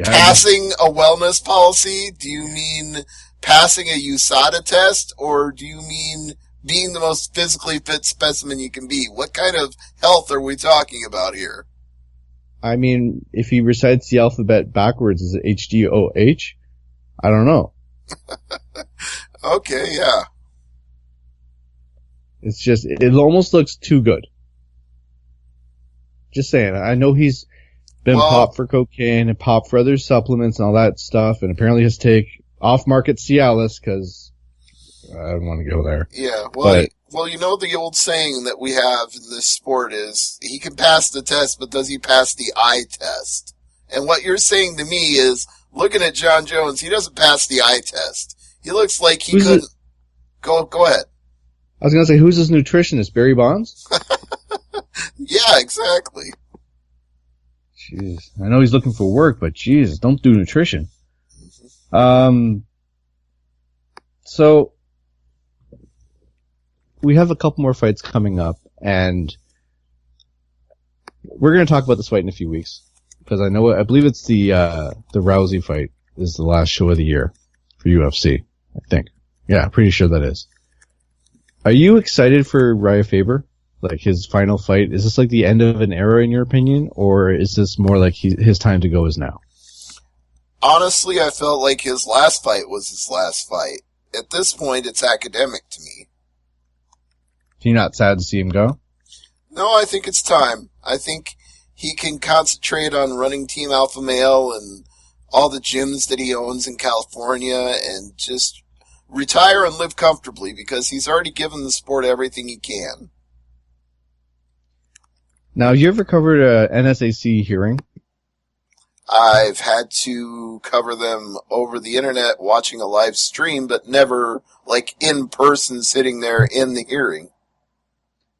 passing a wellness policy? Do you mean passing a USADA test? Or do you mean being the most physically fit specimen you can be? What kind of health are we talking about here? I mean, if he recites the alphabet backwards, is it HDOH? I don't know. Okay, yeah. It's just, it almost looks too good. Just saying. I know he's been popped for cocaine and popped for other supplements and all that stuff, and apparently has to take off-market Cialis, because I don't want to go there. Yeah, well, you know the old saying that we have in this sport is, he can pass the test, but does he pass the eye test? And what you're saying to me is, looking at John Jones, he doesn't pass the eye test. He looks like he couldn't... Go ahead. I was going to say, who's his nutritionist? Barry Bonds? Yeah, exactly. Jeez. I know he's looking for work, but Jesus, don't do nutrition. So, we have a couple more fights coming up, and we're going to talk about this fight in a few weeks, because I believe it's the Rousey fight is the last show of the year for UFC, I think. Yeah, pretty sure that is. Are you excited for Raya Faber? Like his final fight? Is this like the end of an era in your opinion? Or is this more like his time to go is now? Honestly, I felt like his last fight was his last fight. At this point, it's academic to me. So you're not sad to see him go? No, I think it's time. I think he can concentrate on running Team Alpha Male and all the gyms that he owns in California and just retire and live comfortably because he's already given the sport everything he can. Now, have you ever covered a NSAC hearing? I've had to cover them over the internet watching a live stream, but never like in person sitting there in the hearing.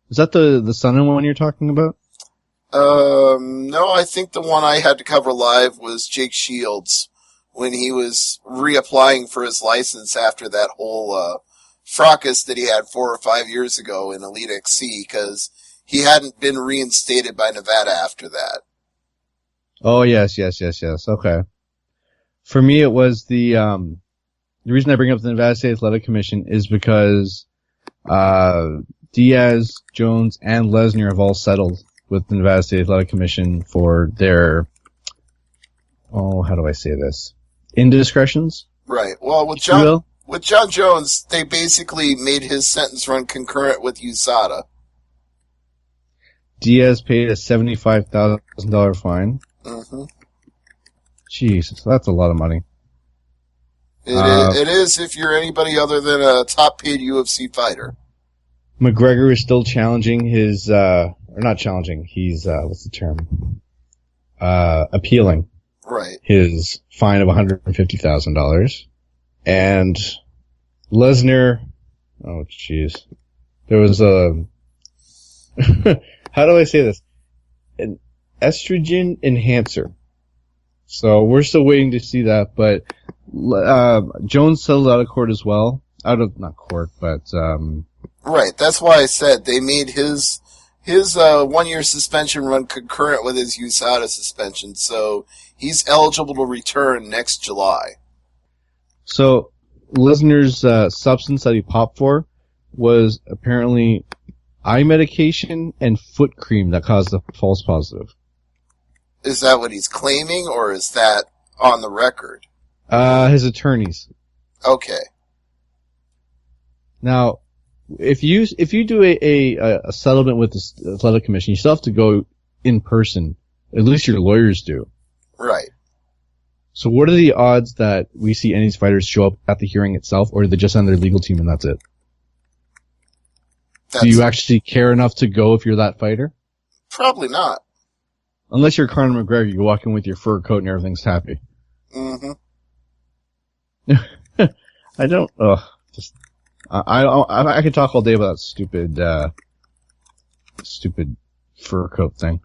Is that the Sun one you're talking about? No, I think the one I had to cover live was Jake Shields when he was reapplying for his license after that whole fracas that he had 4 or 5 years ago in Elite XC because he hadn't been reinstated by Nevada after that. Oh, yes. Okay. For me, it was the reason I bring up the Nevada State Athletic Commission is because, Diaz, Jones, and Lesnar have all settled with the Nevada State Athletic Commission for their, how do I say this? Indiscretions? Right. Well, with John Jones, they basically made his sentence run concurrent with USADA. Diaz paid a $75,000 fine. Mm-hmm. Jesus, that's a lot of money. It is if you're anybody other than a top-paid UFC fighter. McGregor is still challenging his, or not challenging, he's, what's the term? Appealing. Right. His fine of $150,000. And Lesnar, oh jeez. There was a, how do I say this? An estrogen enhancer. So we're still waiting to see that, but Jones settled out of court as well. Not court, but right. That's why I said they made his 1-year suspension run concurrent with his USADA suspension, so he's eligible to return next July. So Lesnar's substance that he popped for was apparently eye medication and foot cream that caused a false positive. Is that what he's claiming, or is that on the record? His attorneys. Okay. Now, if you do a settlement with the athletic commission, you still have to go in person. At least your lawyers do. Right. So what are the odds that we see any of these fighters show up at the hearing itself, or are they just on their legal team and that's it? Do you actually care enough to go if you're that fighter? Probably not. Unless you're Conor McGregor, you walk in with your fur coat and everything's happy. Mm-hmm. I don't, I could talk all day about that stupid fur coat thing.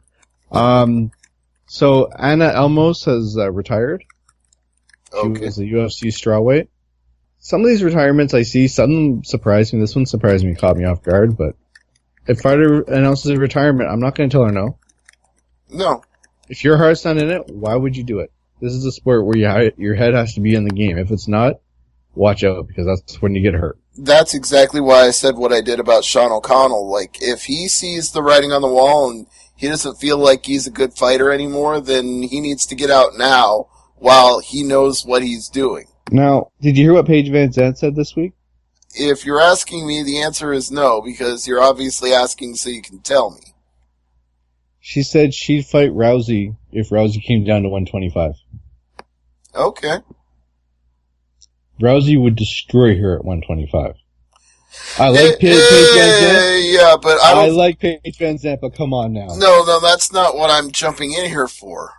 So Anna Elmos has retired. She was a UFC strawweight. Some of these retirements I see, some surprise me. This one surprised me, caught me off guard, but if fighter announces a retirement, I'm not going to tell her no. No. If your heart's not in it, why would you do it? This is a sport where your head has to be in the game. If it's not, watch out, because that's when you get hurt. That's exactly why I said what I did about Sean O'Connell. Like, if he sees the writing on the wall and he doesn't feel like he's a good fighter anymore, then he needs to get out now while he knows what he's doing. Now, did you hear what Paige VanZant said this week? If you're asking me, the answer is no, because you're obviously asking so you can tell me. She said she'd fight Rousey if Rousey came down to 125. Okay. Rousey would destroy her at 125. I like Paige VanZant. Yeah, but I like Paige VanZant, but come on now. No, that's not what I'm jumping in here for.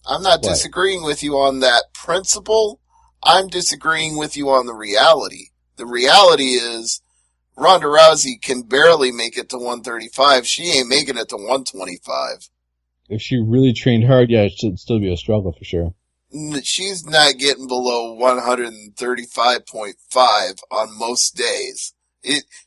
I'm not disagreeing with you on that principle. I'm disagreeing with you on the reality. The reality is Ronda Rousey can barely make it to 135. She ain't making it to 125. If she really trained hard, yeah, it should still be a struggle for sure. She's not getting below 135.5 on most days.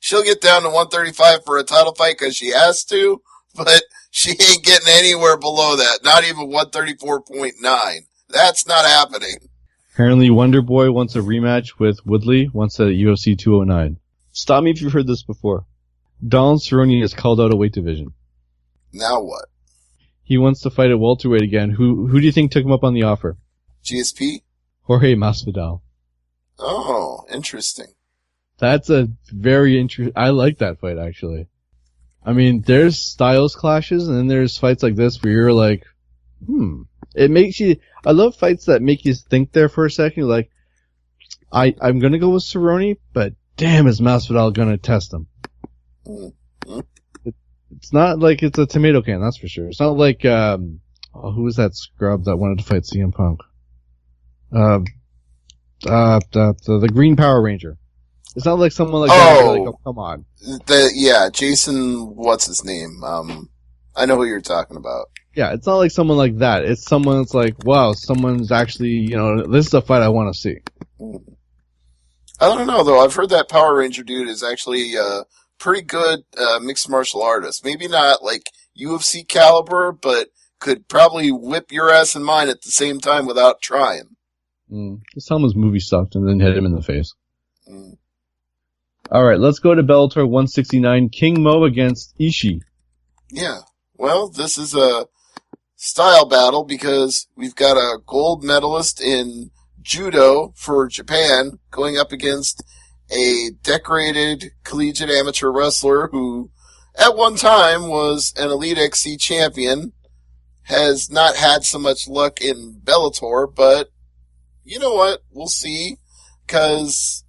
She'll get down to 135 for a title fight because she has to, but she ain't getting anywhere below that. Not even 134.9. That's not happening. Apparently Wonder Boy wants a rematch with Woodley, wants a UFC 209. Stop me if you've heard this before. Donald Cerrone has called out a weight division. Now what? He wants to fight at welterweight again. Who do you think took him up on the offer? GSP? Jorge Masvidal. Oh, interesting. That's a very interesting. I like that fight, actually. I mean, there's styles clashes, and then there's fights like this where you're like, It makes you. I love fights that make you think there for a second. You're like, I'm gonna go with Cerrone, but damn, is Masvidal gonna test him? Mm-hmm. It's not like it's a tomato can, that's for sure. It's not like who was that scrub that wanted to fight CM Punk? The Green Power Ranger. It's not like someone like that. Like, oh, come on. Jason, what's his name? I know who you're talking about. Yeah, it's not like someone like that. It's someone that's like, wow, someone's actually, this is a fight I want to see. I don't know, though. I've heard that Power Ranger dude is actually a pretty good mixed martial artist. Maybe not like UFC caliber, but could probably whip your ass and mine at the same time without trying. Just tell him his movie sucked and then hit him in the face. All right, let's go to Bellator 169. King Mo against Ishii. Yeah. Well, this is a style battle because we've got a gold medalist in judo for Japan going up against a decorated collegiate amateur wrestler who at one time was an Elite XC champion, has not had so much luck in Bellator, but you know what? We'll see, because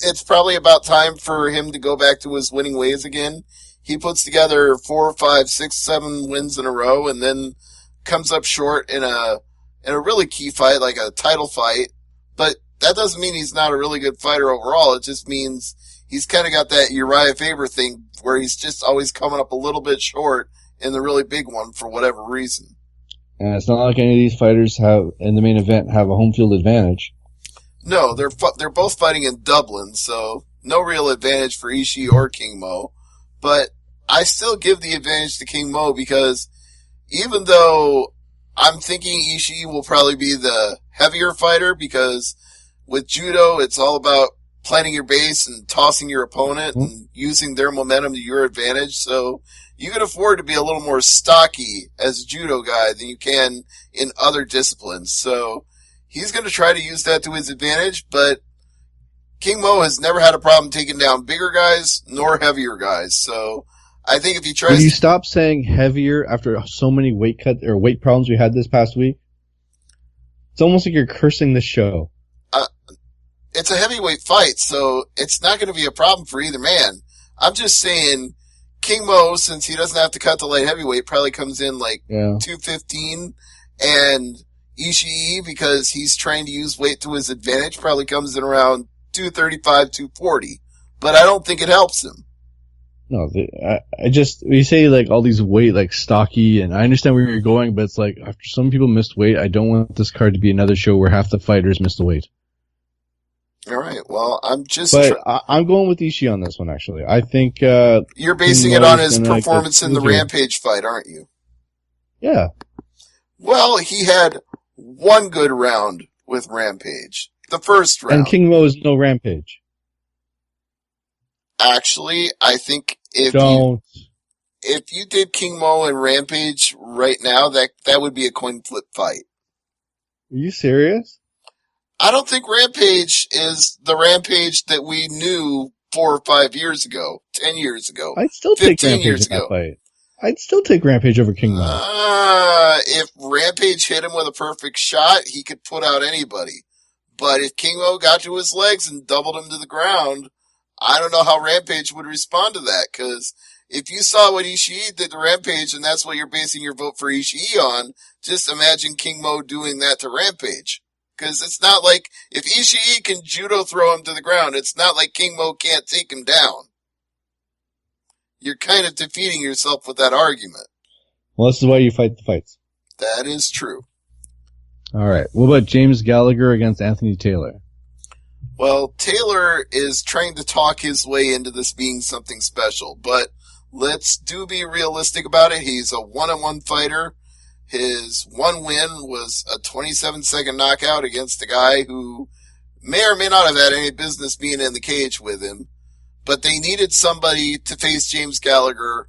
it's probably about time for him to go back to his winning ways again. He puts together 4, 5, 6, 7 wins in a row and then comes up short in a really key fight, like a title fight. But that doesn't mean he's not a really good fighter overall. It just means he's kind of got that Uriah Faber thing where he's just always coming up a little bit short in the really big one for whatever reason. And it's not like any of these fighters have in the main event have a home field advantage. No, they're both fighting in Dublin, so no real advantage for Ishii or King Mo. But I still give the advantage to King Mo because even though I'm thinking Ishii will probably be the heavier fighter, because with judo it's all about planting your base and tossing your opponent and using their momentum to your advantage. So you can afford to be a little more stocky as a judo guy than you can in other disciplines. So he's going to try to use that to his advantage, but King Mo has never had a problem taking down bigger guys nor heavier guys. So I think if he tries... Will you stop saying heavier after so many weight problems we had this past week? It's almost like you're cursing the show. It's a heavyweight fight, so it's not going to be a problem for either man. I'm just saying King Mo, since he doesn't have to cut the light heavyweight, probably comes in like 215, and Ishii, because he's trying to use weight to his advantage, probably comes in around 235, 240. But I don't think it helps him. No, you say like all these weight, like stocky, and I understand where you're going, but it's like after some people missed weight, I don't want this card to be another show where half the fighters miss the weight. All right. Well, I'm just. But I'm going with Ishii on this one. Actually, I think you're basing it on his performance in the Rampage fight, aren't you? Yeah. Well, he had one good round with Rampage, the first round. And King Mo is no Rampage. Actually, I think if you did King Mo and Rampage right now, that would be a coin flip fight. Are you serious? I don't think Rampage is the Rampage that we knew 4 or 5 years ago, 10 years ago, I'd still 15 take Rampage years in that ago. fight. I'd still take Rampage over King Mo. If Rampage hit him with a perfect shot, he could put out anybody. But if King Mo got to his legs and doubled him to the ground, I don't know how Rampage would respond to that, because if you saw what Ishii did to Rampage and that's what you're basing your vote for Ishii on, just imagine King Mo doing that to Rampage. Because it's not like, if Ishii can judo throw him to the ground, it's not like King Mo can't take him down. You're kind of defeating yourself with that argument. Well, this is why you fight the fights. That is true. All right. What about James Gallagher against Anthony Taylor? Well, Taylor is trying to talk his way into this being something special, but let's be realistic about it. He's a one-on-one fighter. His one win was a 27-second knockout against a guy who may or may not have had any business being in the cage with him. But they needed somebody to face James Gallagher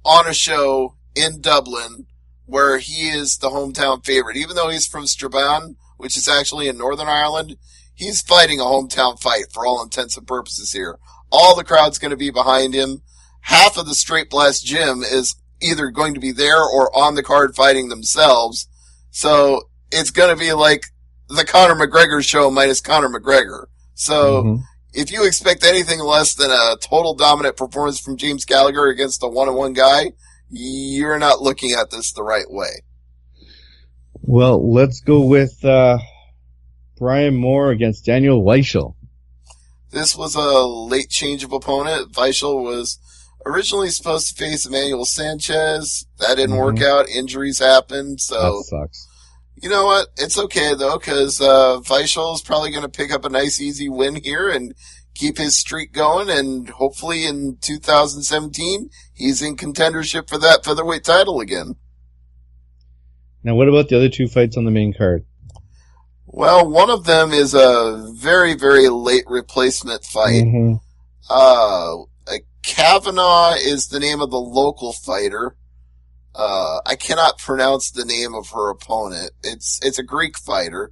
on a show in Dublin where he is the hometown favorite. Even though he's from Strabane, which is actually in Northern Ireland, he's fighting a hometown fight for all intents and purposes here. All the crowd's going to be behind him. Half of the Straight Blast gym is either going to be there or on the card fighting themselves. So it's going to be like the Conor McGregor show minus Conor McGregor. So if you expect anything less than a total dominant performance from James Gallagher against a one-on-one guy, you're not looking at this the right way. Well, let's go with Brian Moore against Daniel Weichel. This was a late change of opponent. Weichel was originally supposed to face Emmanuel Sanchez. That didn't work out. Injuries happened. So that sucks. You know what? It's okay, though, because Weichel is probably going to pick up a nice, easy win here and keep his streak going. And hopefully in 2017, he's in contendership for that featherweight title again. Now, what about the other two fights on the main card? Well, one of them is a very, very late replacement fight. Mm-hmm. Kavanaugh is the name of the local fighter. I cannot pronounce the name of her opponent. It's a Greek fighter.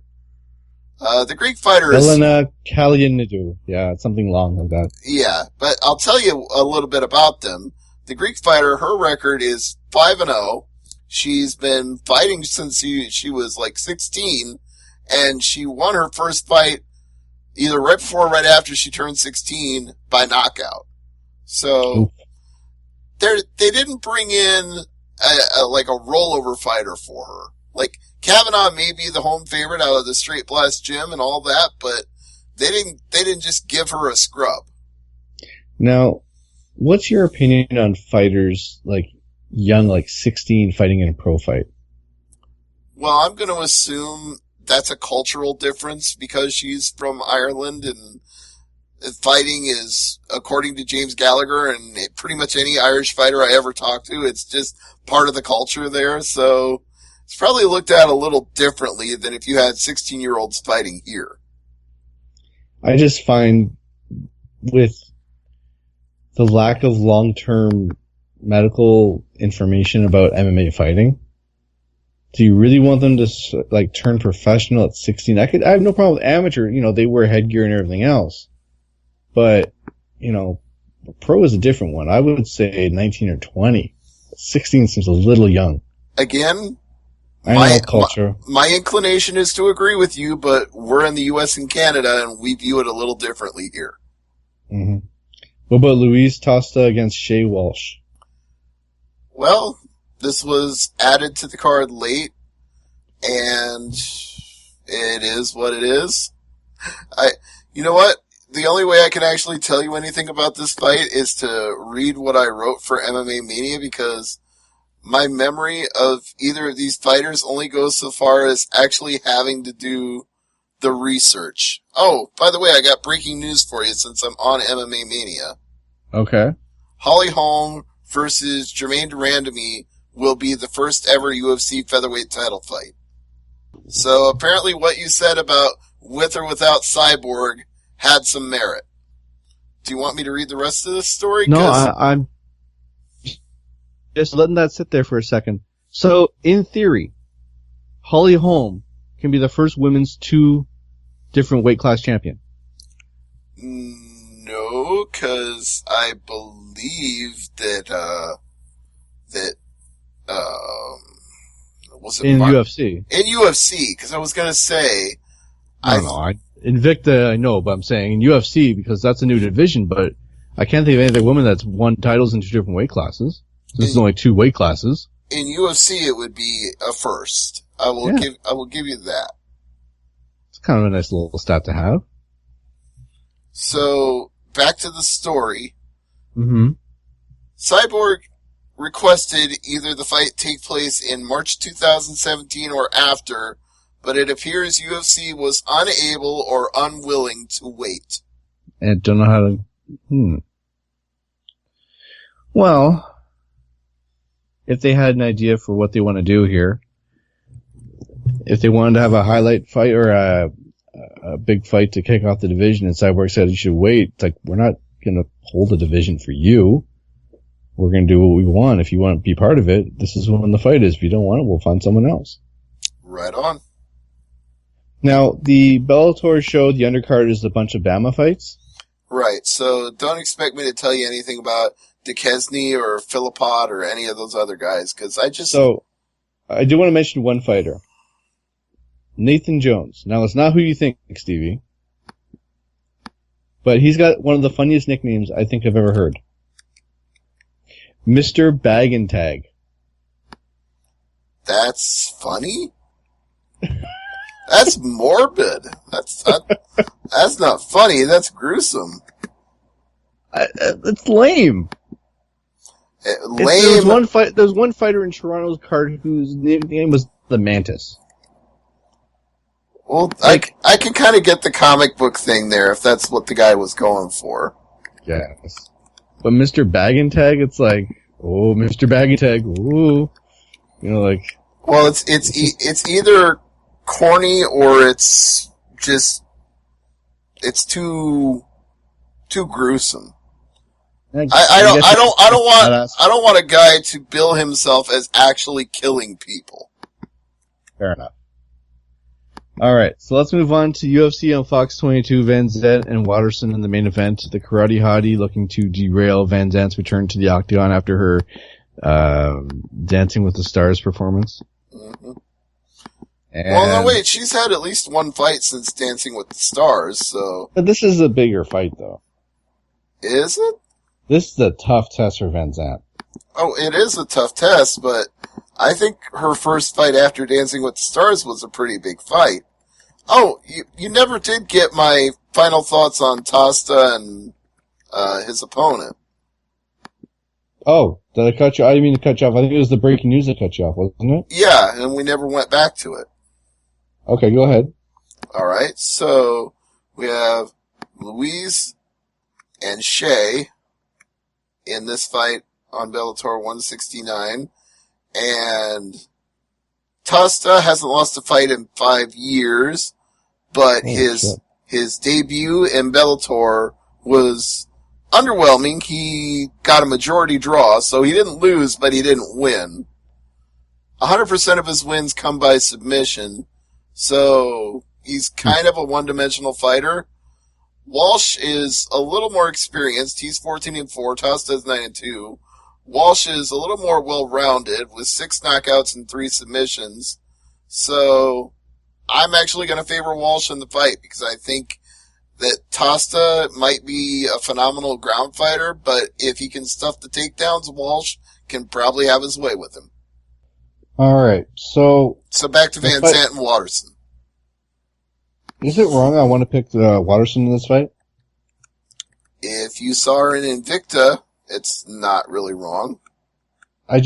The Greek fighter is... Elena Kalyanidou. Yeah, it's something long like that. Yeah, but I'll tell you a little bit about them. The Greek fighter, her record is 5-0. She's been fighting since she was like 16, and she won her first fight either right before or right after she turned 16 by knockout. So they didn't bring in a rollover fighter for her. Like, Kavanaugh may be the home favorite out of the Straight Blast gym and all that, but they didn't just give her a scrub. Now, what's your opinion on fighters like young, like 16, fighting in a pro fight? Well, I'm going to assume that's a cultural difference because she's from Ireland and fighting is, according to James Gallagher and pretty much any Irish fighter I ever talked to, it's just part of the culture there. So it's probably looked at a little differently than if you had 16-year-olds fighting here. I just find with the lack of long-term medical information about MMA fighting, do you really want them to like turn professional at 16? I have no problem with amateur. You know, they wear headgear and everything else. But, you know, pro is a different one. I would say 19 or 20. 16 seems a little young. Again, I know culture. My inclination is to agree with you, but we're in the U.S. and Canada, and we view it a little differently here. Mm-hmm. What about Louise Tosta against Shea Walsh? Well, this was added to the card late, and it is what it is. You know what? The only way I can actually tell you anything about this fight is to read what I wrote for MMA Mania, because my memory of either of these fighters only goes so far as actually having to do the research. Oh, by the way, I got breaking news for you since I'm on MMA Mania. Okay. Holly Holm versus Jermaine Durandamy will be the first ever UFC featherweight title fight. So apparently what you said about with or without Cyborg had some merit. Do you want me to read the rest of this story? No, I'm just letting that sit there for a second. So, in theory, Holly Holm can be the first women's 2 different weight class champion. No, because I believe that was it in UFC? In UFC, because I was going to say... I don't know. Invicta, I know, but I'm saying in UFC because that's a new division, but I can't think of any other woman that's won titles in 2 different weight classes. This is only 2 weight classes. In UFC, it would be a first. I will give you that. It's kind of a nice little stat to have. So, back to the story. Mm-hmm. Cyborg requested either the fight take place in March 2017 or after, but it appears UFC was unable or unwilling to wait. And don't know how to... Well, if they had an idea for what they want to do here, if they wanted to have a highlight fight or a big fight to kick off the division and Cyborg said you should wait, it's like, we're not going to hold the division for you. We're going to do what we want. If you want to be part of it, this is when the fight is. If you don't want it, we'll find someone else. Right on. Now, the Bellator show, the undercard is a bunch of Bama fights. Right, so don't expect me to tell you anything about Duquesne or Philippot or any of those other guys, because So, I do want to mention one fighter. Nathan Jones. Now, it's not who you think, Stevie. But he's got one of the funniest nicknames I think I've ever heard. Mr. Bag and Tag. That's funny? That's morbid. That's not funny. That's gruesome. It's lame. Lame. There's one fighter in Toronto's card whose nickname was the Mantis. Well, I can kind of get the comic book thing there if that's what the guy was going for. Yes. But Mr. Bag and Tag, it's like, oh, Mr. Bag and Tag, ooh. You know, like... Well, it's either corny or it's too gruesome. I don't want a guy to bill himself as actually killing people. Fair enough. All right, so let's move on to UFC on Fox 22. VanZant and Waterson in the main event. The Karate Hottie looking to derail VanZant's return to the octagon after her Dancing with the Stars performance. Mm-hmm. Well, no, wait. She's had at least one fight since Dancing with the Stars, so... But this is a bigger fight, though. Is it? This is a tough test for VanZant. Oh, it is a tough test, but I think her first fight after Dancing with the Stars was a pretty big fight. Oh, you never did get my final thoughts on Tosta and his opponent. Oh, did I cut you? I didn't mean to cut you off. I think it was the breaking news that cut you off, wasn't it? Yeah, and we never went back to it. Okay, go ahead. All right, so we have Louise and Shay in this fight on Bellator 169, and Tosta hasn't lost a fight in 5 years, but his debut in Bellator was underwhelming. He got a majority draw, so he didn't lose, but he didn't win. 100% of his wins come by submission, so he's kind of a one-dimensional fighter. Walsh is a little more experienced. He's 14-4. Tosta is 9-2. Walsh is a little more well-rounded with 6 knockouts and 3 submissions. So I'm actually going to favor Walsh in the fight because I think that Tosta might be a phenomenal ground fighter, but if he can stuff the takedowns, Walsh can probably have his way with him. All right, so back to VanZant and Waterson. Is it wrong I want to pick Waterson in this fight? If you saw her in Invicta, it's not really wrong. I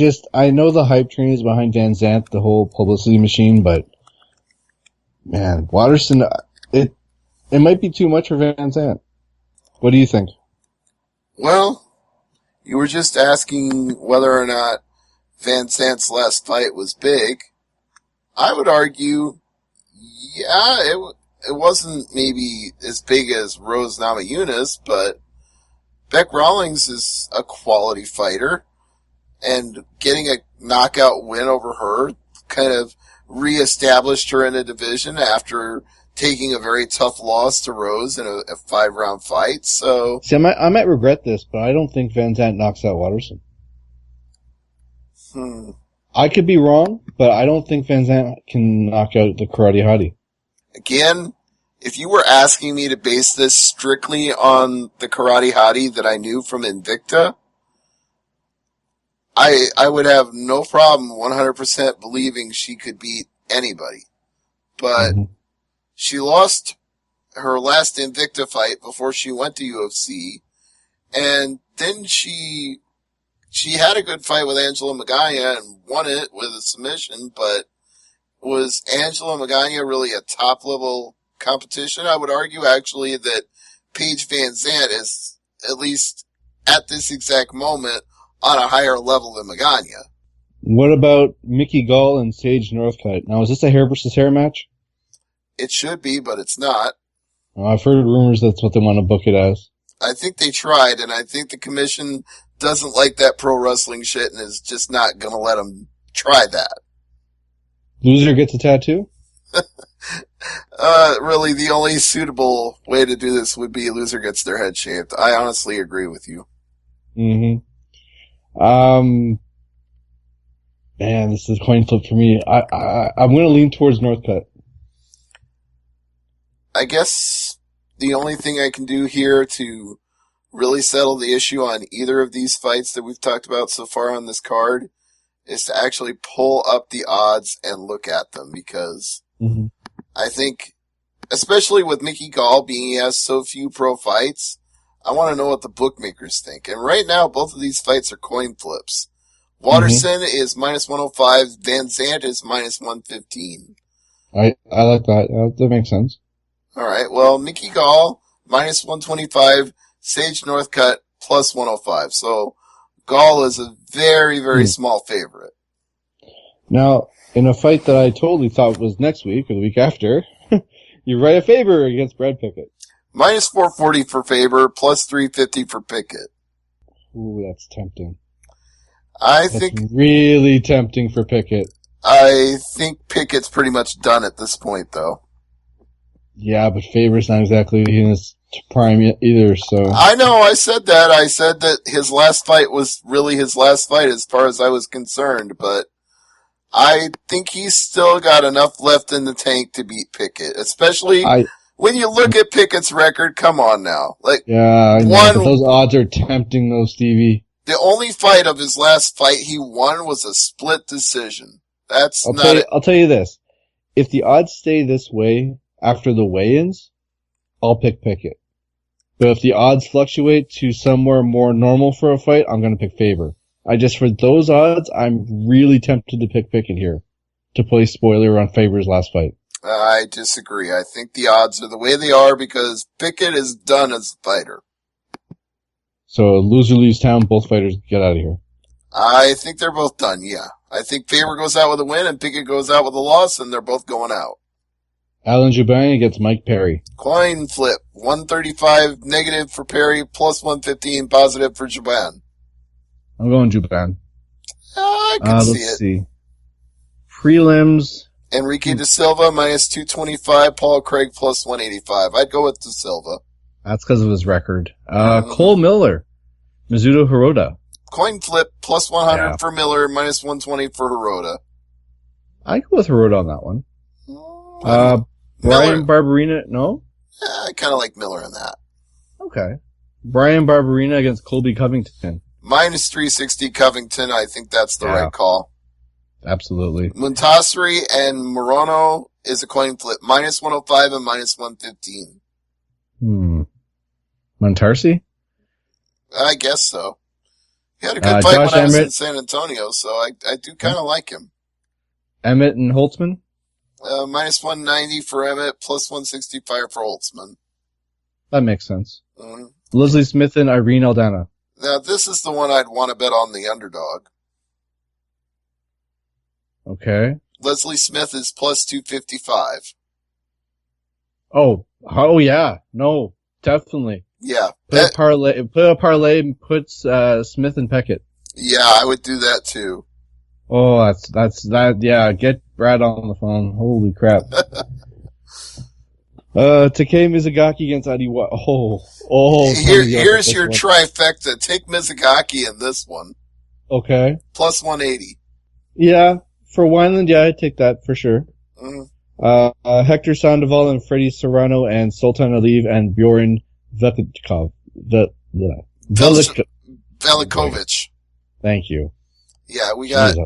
know the hype train is behind VanZant, the whole publicity machine, but man, Waterson, it might be too much for VanZant. What do you think? Well, you were just asking whether or not VanZant's last fight was big. I would argue, yeah, it wasn't maybe as big as Rose Namajunas, but Beck Rawlings is a quality fighter, and getting a knockout win over her kind of reestablished her in a division after taking a very tough loss to Rose in a 5-round fight. So, see, I might regret this, but I don't think VanZant knocks out Waterson. I could be wrong, but I don't think VanZant can knock out the Karate Hottie. Again, if you were asking me to base this strictly on the Karate Hottie that I knew from Invicta, I would have no problem 100% believing she could beat anybody. But she lost her last Invicta fight before she went to UFC, and then she had a good fight with Angela Magana and won it with a submission, but was Angela Magana really a top-level competition? I would argue, actually, that Paige VanZant is, at least at this exact moment, on a higher level than Magana. What about Mickey Gall and Sage Northcutt? Now, is this a hair versus hair match? It should be, but it's not. I've heard rumors that's what they want to book it as. I think they tried, and I think the commission doesn't like that pro wrestling shit and is just not going to let them try that. Loser gets a tattoo? Really, the only suitable way to do this would be loser gets their head shaved. I honestly agree with you. Man, this is a coin flip for me. I'm going to lean towards Northcutt. I guess the only thing I can do here to really settle the issue on either of these fights that we've talked about so far on this card is to actually pull up the odds and look at them, because I think, especially with Mickey Gall being he has so few pro fights, I want to know what the bookmakers think. And right now, both of these fights are coin flips. Waterson is minus 105, VanZant is minus 115. I like that. That makes sense. All right. Well, Mickey Gall minus 125, Sage Northcutt plus 105. So Gall is a very, very small favorite. Now, In a fight that I totally thought was next week or the week after, you write a Faber against Brad Pickett. Minus 440 for Faber, plus 350 for Pickett. Ooh, that's tempting. That's really tempting for Pickett. I think Pickett's pretty much done at this point, though. Yeah, but Faber's not exactly in his prime either, so. I know, I said that. I said that his last fight was really his last fight as far as I was concerned, but I think he's still got enough left in the tank to beat Pickett, especially when you look at Pickett's record. Come on now. Yeah, I know, but those odds are tempting though, Stevie. The only fight of his last fight he won was a split decision. I'll tell you this. If the odds stay this way after the weigh-ins, I'll pick Pickett. But if the odds fluctuate to somewhere more normal for a fight, I'm going to pick Faber. For those odds, I'm really tempted to pick Pickett here to play spoiler on Faber's last fight. I disagree. I think the odds are the way they are because Pickett is done as a fighter. So loser leaves town, both fighters get out of here. I think they're both done, yeah. I think Faber goes out with a win and Pickett goes out with a loss, and they're both going out. Alan Jubin against Mike Perry. Coin flip. 135 negative for Perry, plus 115 positive for Jubin. I'm going Jubin. I can see it. Let's see. Prelims. Enrique De Silva, minus 225. Paul Craig, plus 185. I'd go with De Silva. That's because of his record. Cole Miller. Mizuto Hirota. Coin flip, plus 100 for Miller, minus 120 for Hirota. I go with Hirota on that one. Brian Barberina, no? I kind of like Miller in that. Okay. Brian Barberina against Colby Covington. Minus 360 Covington, I think that's the right call. Absolutely. Muntasiri and Morono is a coin flip. Minus 105 and minus 115. Muntasiri? I guess so. He had a good fight when I was in San Antonio, so I do kind of like him. Emmett and Holtzman? Minus 190 for Emmett, plus 165 for Holtzman. That makes sense. Leslie Smith and Irene Aldana. Now, this is the one I'd want to bet on the underdog. Okay. Leslie Smith is plus 255. Oh yeah. No, definitely. Yeah. Put a parlay and puts Smith and Pickett. Yeah, I would do that too. Oh, that. Yeah, get Brad on the phone. Holy crap. Takei Mizugaki against Adiwa. Here's your trifecta. Take Mizugaki in this one. Okay. Plus 180. Yeah, for Wineland, yeah, I'd take that for sure. Hector Sandoval and Freddie Serrano and Sultan Aliyev and Bjorn Velikovic. Thank you. Yeah, we got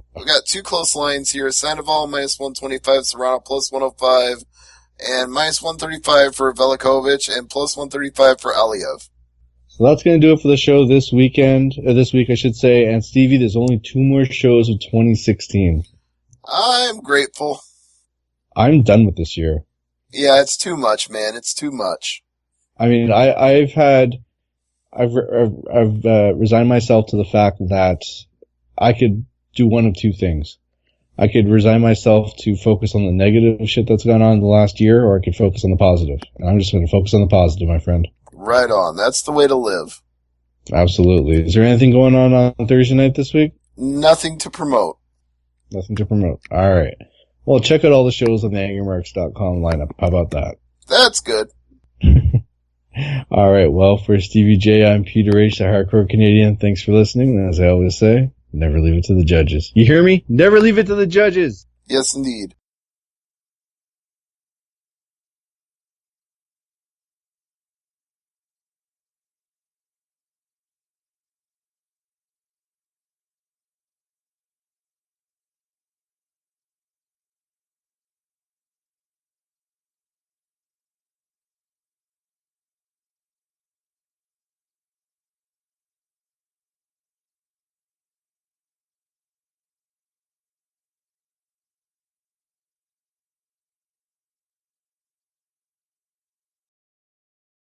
two close lines here. Sandoval minus 125, Serrano plus 105, and minus 135 for Velikovic and plus 135 for Aliyev. So that's going to do it for the show this week, I should say. And Stevie, there's only 2 more shows of 2016. I'm grateful. I'm done with this year. Yeah, it's too much, man. It's too much. I mean, I've resigned myself to the fact that I could do one of 2 things. I could resign myself to focus on the negative shit that's gone on in the last year, or I could focus on the positive. And I'm just going to focus on the positive, my friend. Right on. That's the way to live. Absolutely. Is there anything going on Thursday night this week? Nothing to promote. Nothing to promote. All right. Well, check out all the shows on the AngryMarks.com lineup. How about that? That's good. All right. Well, for Stevie J, I'm Peter H., the hardcore Canadian. Thanks for listening. And as I always say, never leave it to the judges. You hear me? Never leave it to the judges. Yes, indeed.